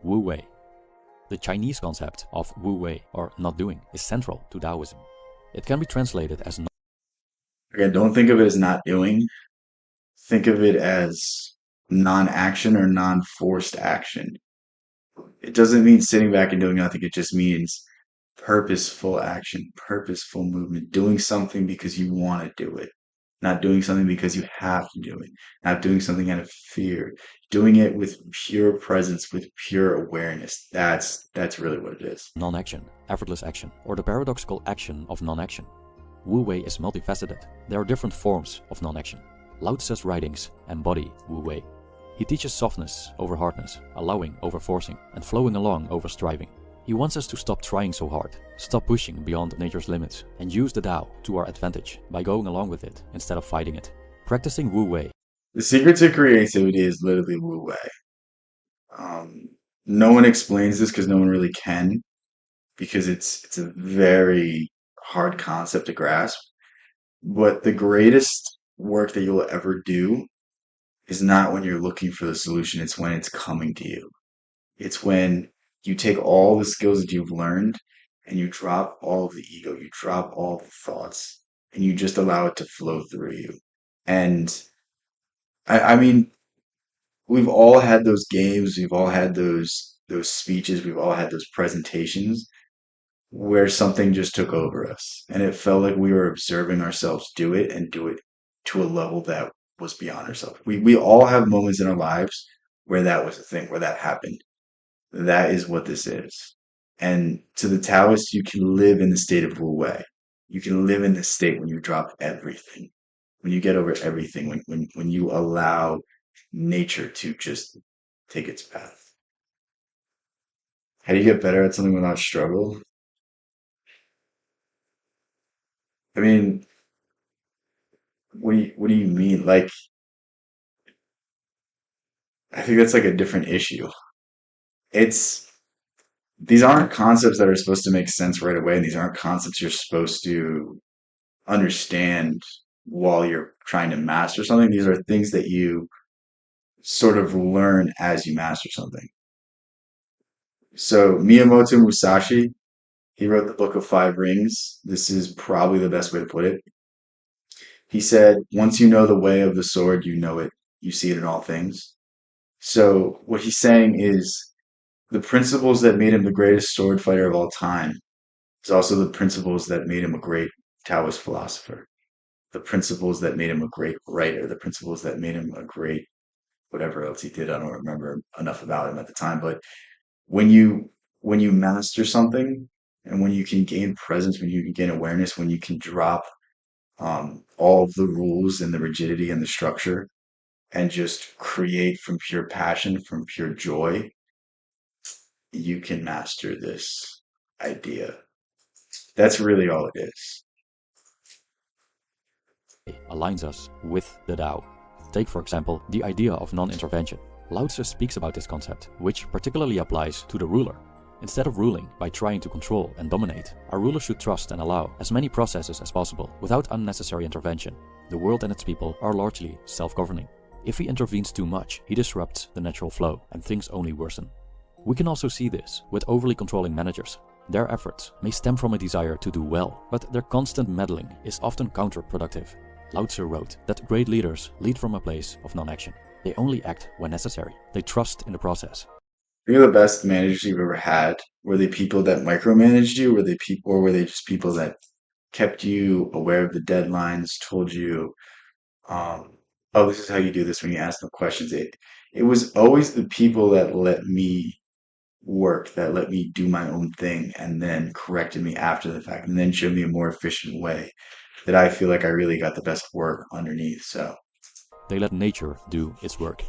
Wu Wei. The Chinese concept of Wu Wei, or not doing, is central to Taoism. It can be translated as Again, don't think of it as not doing. Think of it as non-action or non-forced action. It doesn't mean sitting back and doing nothing. It just means purposeful action, purposeful movement, doing something because you want to do it, not doing something because you have to do it, not doing something out of fear, doing it with pure presence, with pure awareness. That's really what it is. non-action, effortless action, or the paradoxical action of non-action. Wu Wei is multifaceted. There are different forms of non-action. Lao Tzu's writings embody Wu Wei. He teaches softness over hardness, allowing over forcing, and flowing along over striving. He wants us to stop trying so hard, stop pushing beyond nature's limits, and use the Tao to our advantage by going along with it instead of fighting it. Practicing Wu Wei. The secret to creativity is literally Wu Wei. Um, no one explains this because no one really can, because it's a very hard concept to grasp. But the greatest work that you'll ever do is not when you're looking for the solution, it's when it's coming to you. It's when you take all the skills that you've learned and you drop all of the ego, you drop all the thoughts, and you just allow it to flow through you. And I mean, we've all had those games, we've all had those speeches, we've all had those presentations where something just took over us, and it felt like we were observing ourselves do it and do it to a level that was beyond ourselves. We all have moments in our lives where that was a thing, where that happened. That is what this is. And to the Taoist, you can live in the state of Wu Wei. You can live in this state when you drop everything, when you get over everything, when you allow nature to just take its path. How do you get better at something without struggle? I mean, what do you mean? Like, I think that's like a different issue. It's these aren't concepts that are supposed to make sense right away, and these aren't concepts you're supposed to understand while you're trying to master something. These are things that you sort of learn as you master something. So Miyamoto Musashi, he wrote the Book of Five Rings. This is probably the best way to put it. He said, once you know the way of the sword, you know it, you see it in all things. So what he's saying is the principles that made him the greatest sword fighter of all time is also the principles that made him a great Taoist philosopher. The principles that made him a great writer, the principles that made him a great whatever else he did. I don't remember enough about him at the time, but when you when you master something and when you can gain presence, when you can gain awareness, when you can drop all of the rules and the rigidity and the structure and just create from pure passion, from pure joy, you can master this idea. That's really all it is. Aligns us with the Tao. Take, for example, the idea of non-intervention. Lao Tzu speaks about this concept, which particularly applies to the ruler. Instead of ruling by trying to control and dominate, our ruler should trust and allow as many processes as possible without unnecessary intervention. The world and its people are largely self-governing. If he intervenes too much, he disrupts the natural flow and things only worsen. We can also see this with overly controlling managers. Their efforts may stem from a desire to do well, but their constant meddling is often counterproductive. Lao Tzu wrote that great leaders lead from a place of non-action. They only act when necessary. They trust in the process. Think of the best managers you've ever had. Were they people that micromanaged you? Were they people, or were they just people that kept you aware of the deadlines, told you, um, oh, this is how you do this when you ask them questions? It was always the people that let me work, that let me do my own thing, and then corrected me after the fact, and then showed me a more efficient way that I feel like I really got the best work underneath. So, They let nature do its work.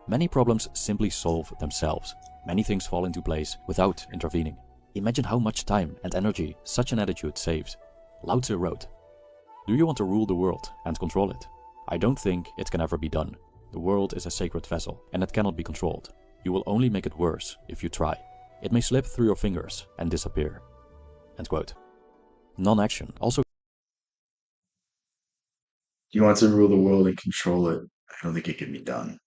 Many problems simply solve themselves. Many things fall into place without intervening. Imagine how much time and energy such an attitude saves. Lao Tzu wrote, "Do you want to rule the world and control it? I don't think it can ever be done. The world is a sacred vessel, and it cannot be controlled. You will only make it worse if you try. It may slip through your fingers and disappear." End quote. Non-action also you want to rule the world and control it. I don't think it can be done.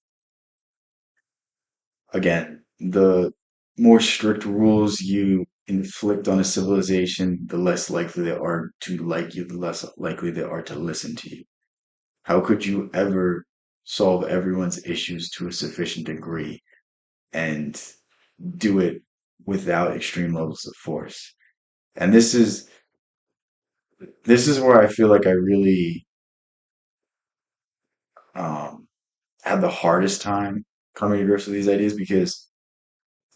Again, the more strict rules you inflict on a civilization, the less likely they are to like you, the less likely they are to listen to you. How could you ever solve everyone's issues to a sufficient degree and do it without extreme levels of force? And this is where I feel like I really um, had the hardest time coming to grips with these ideas because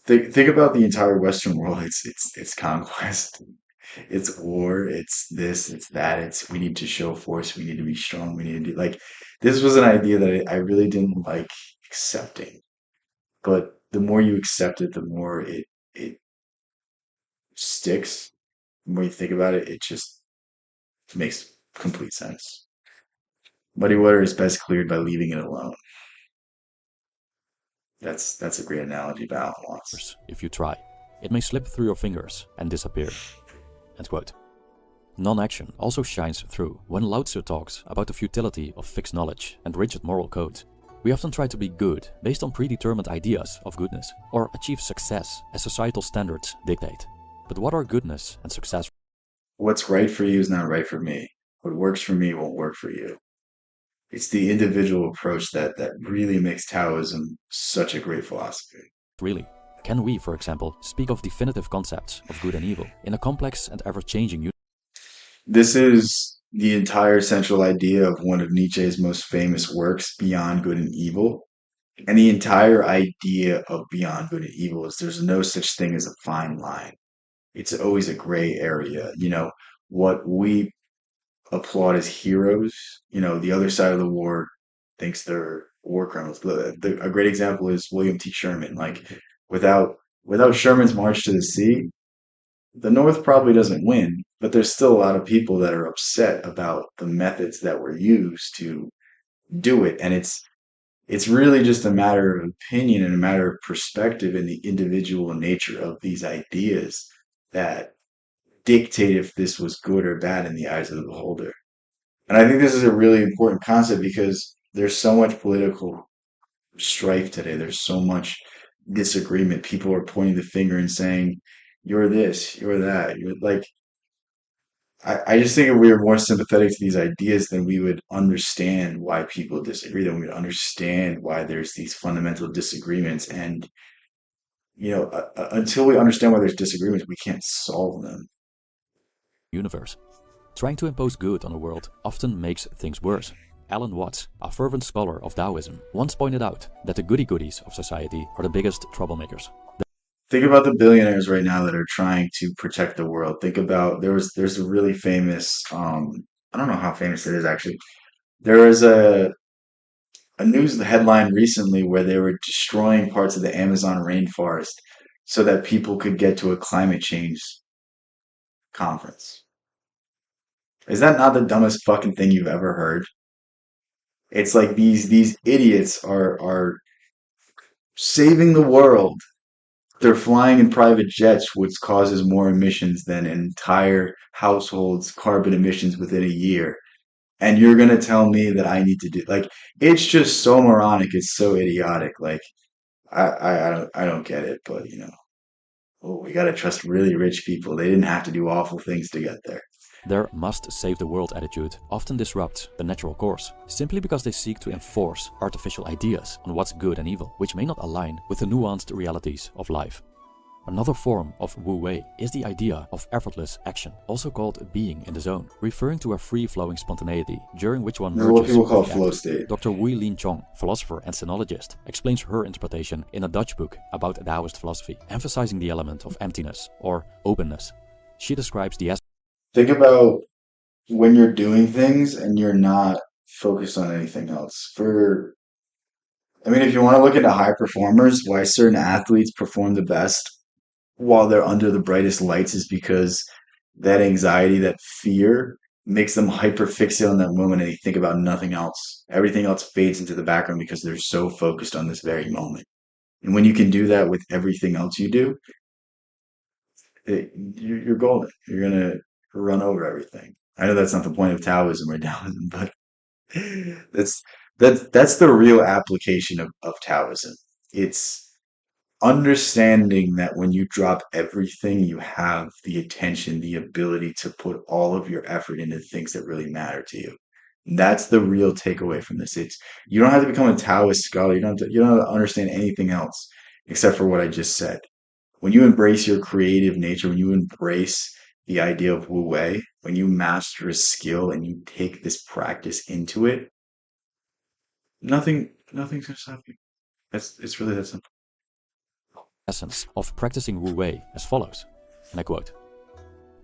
think about the entire Western world. It's conquest, it's war, it's this, it's that. It's we need to show force, we need to be strong, we need to do like this was an idea that I really didn't like accepting. But the more you accept it, the more it sticks. The more you think about it, it just makes complete sense. Muddy water is best cleared by leaving it alone. That's a great analogy balance. if you try. It may slip through your fingers and disappear. End quote. Non-action also shines through when Lao Tzu talks about the futility of fixed knowledge and rigid moral codes. We often try to be good based on predetermined ideas of goodness, or achieve success as societal standards dictate. But what are goodness and success? What's right for you is not right for me. What works for me won't work for you. It's the individual approach that really makes Taoism such a great philosophy. Really? Can we, for example, speak of definitive concepts of good and evil in a complex and ever-changing universe? This is the entire central idea of one of Nietzsche's most famous works, Beyond Good and Evil. And the entire idea of Beyond Good and Evil is there's no such thing as a fine line. It's always a gray area. What we applaud as heroes, the other side of the war thinks they're war criminals. A great example is William T. Sherman. Like, without without Sherman's March to the Sea, the North probably doesn't win, but there's still a lot of people that are upset about the methods that were used to do it. And it's really just a matter of opinion and a matter of perspective and the individual nature of these ideas that dictate if this was good or bad in the eyes of the beholder. And I think this is a really important concept because there's so much political strife today. There's so much disagreement. People are pointing the finger and saying, you're this, you're that. You're like, I just think if we were more sympathetic to these ideas, then we would understand why people disagree. Then we would understand why there's these fundamental disagreements. And, until we understand why there's disagreements, we can't solve them. Universe. Trying to impose good on the world often makes things worse. Alan Watts, a fervent scholar of Taoism, once pointed out that the goody-goodies of society are the biggest troublemakers. Think about the billionaires right now that are trying to protect the world. Think about there's a really famous I don't know how famous it is actually. There was a news headline recently where they were destroying parts of the Amazon rainforest so that people could get to a climate change conference. Is that not the dumbest fucking thing you've ever heard? It's like these idiots are saving the world. They're flying in private jets, which causes more emissions than an entire household's carbon emissions within a year. And you're gonna tell me that I need to do like it's just so moronic, it's so idiotic. Like I don't get it, but oh, we gotta trust really rich people. They didn't have to do awful things to get there. Their must save the world attitude often disrupts the natural course, simply because they seek to enforce artificial ideas on what's good and evil, which may not align with the nuanced realities of life. Another form of Wu Wei is the idea of effortless action, also called being in the zone, referring to a free-flowing spontaneity during which one This is what merges people call with the flow act. state. Dr. Wu Lin Chong, philosopher and sinologist, explains her interpretation in a Dutch book about Taoist philosophy, emphasizing the element of emptiness or openness. She describes the Think about when you're doing things and you're not focused on anything else. I mean, if you want to look into high performers, why certain athletes perform the best while they're under the brightest lights is because that anxiety, that fear makes them hyper fixate on that moment and they think about nothing else. Everything else fades into the background because they're so focused on this very moment. And when you can do that with everything else you do, you're golden. You're gonna run over everything. I know that's not the point of Taoism or Taoism, but that's that's the real application of Taoism. It's understanding that when you drop everything, you have the attention, the ability to put all of your effort into things that really matter to you. That's the real takeaway from this. It's you don't have to become a Taoist scholar. You don't have to understand anything else except for what I just said. When you embrace your creative nature, when you embrace the idea of Wu Wei, when you master a skill and you take this practice into it, nothing's gonna stop you. It's really that simple. essence of practicing Wu Wei as follows, and I quote,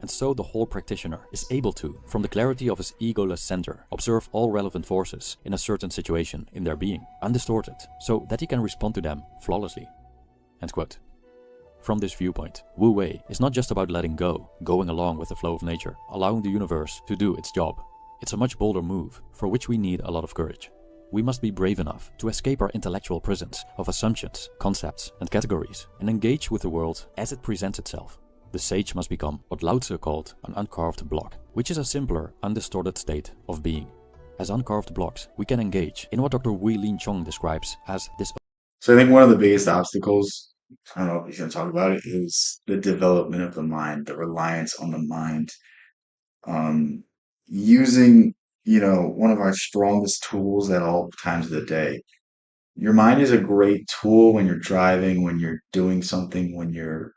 "And so the whole practitioner is able to, from the clarity of his egoless center, observe all relevant forces in a certain situation in their being, undistorted, so that he can respond to them flawlessly." End quote. From this viewpoint, Wu Wei is not just about letting go, going along with the flow of nature, allowing the universe to do its job. It's a much bolder move, for which we need a lot of courage. We must be brave enough to escape our intellectual prisons of assumptions, concepts, and categories, and engage with the world as it presents itself. The sage must become what Lao Tzu called an uncarved block, which is a simpler, undistorted state of being. As uncarved blocks, we can engage in what Dr. Wei Lin Chong describes as this. So I think one of the biggest obstacles, I don't know if he's going to talk about it, is the development of the mind, the reliance on the mind. Using, one of our strongest tools at all times of the day. Your mind is a great tool when you're driving, when you're doing something, when you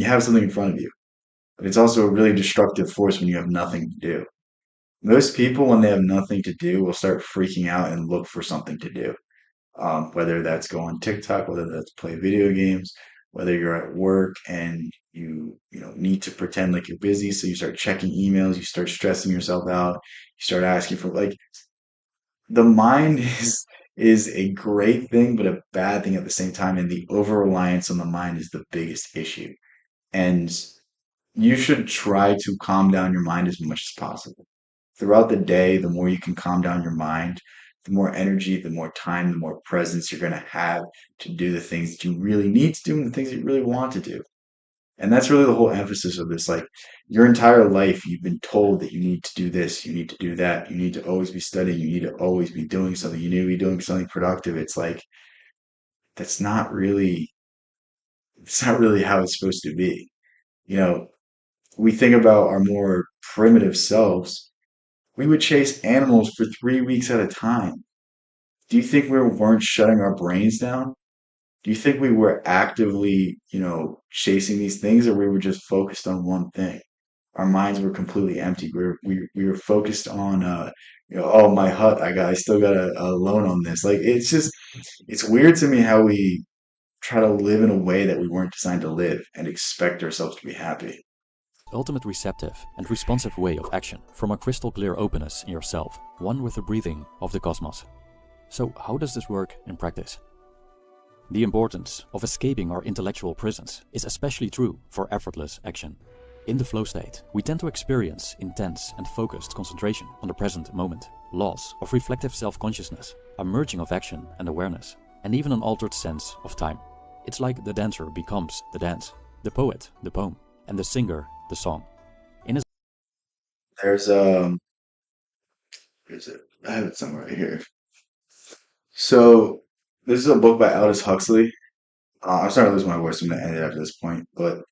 have something in front of you. But it's also a really destructive force when you have nothing to do. Most people, when they have nothing to do, will start freaking out and look for something to do. Whether that's go on TikTok, whether that's play video games, whether you're at work and you need to pretend like you're busy, so you start checking emails, you start stressing yourself out, you start asking for like the mind is a great thing, but a bad thing at the same time, and the over reliance on the mind is the biggest issue. And you should try to calm down your mind as much as possible throughout the day. The more you can calm down your mind, the more energy, the more time, the more presence you're going to have to do the things that you really need to do and the things that you really want to do. And that's really the whole emphasis of this. Like your entire life, you've been told that you need to do this, you need to do that, you need to always be studying, you need to always be doing something, you need to be doing something productive. It's like, that's not really, it's not really how it's supposed to be. You know, we think about our more primitive selves, we would chase animals for 3 weeks at a time. Do you think we weren't shutting our brains down? Do you think we were actively, chasing these things, or we were just focused on one thing? Our minds were completely empty. We were focused on, oh, my hut, I still got a loan on this. Like it's weird to me how we try to live in a way that we weren't designed to live and expect ourselves to be happy. Ultimate receptive and responsive way of action from a crystal clear openness in yourself, one with the breathing of the cosmos. So how does this work in practice? The importance of escaping our intellectual prisons is especially true for effortless action. In the flow state, we tend to experience intense and focused concentration on the present moment, loss of reflective self-consciousness, a merging of action and awareness, and even an altered sense of time. It's like the dancer becomes the dance, the poet the poem, and the singer the song. In a There's here's it. I have it somewhere right here. So this is a book by Aldous Huxley. I'm starting to lose my voice. I'm gonna end it after this point. But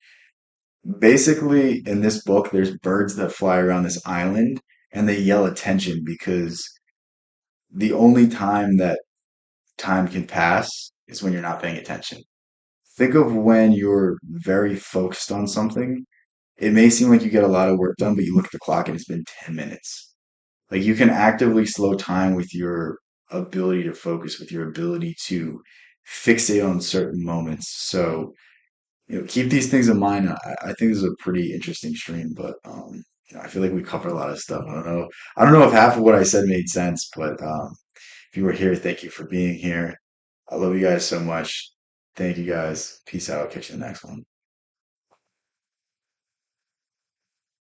basically, in this book, there's birds that fly around this island, and they yell attention because the only time that time can pass is when you're not paying attention. Think of when you're very focused on something. It may seem like you get a lot of work done, but you look at the clock and it's been 10 minutes. Like you can actively slow time with your ability to focus, with your ability to fixate on certain moments. So, keep these things in mind. I think this is a pretty interesting stream, but I feel like we covered a lot of stuff. I don't know. I don't know if half of what I said made sense, but if you were here, thank you for being here. I love you guys so much. Thank you guys. Peace out. Catch you in the next one.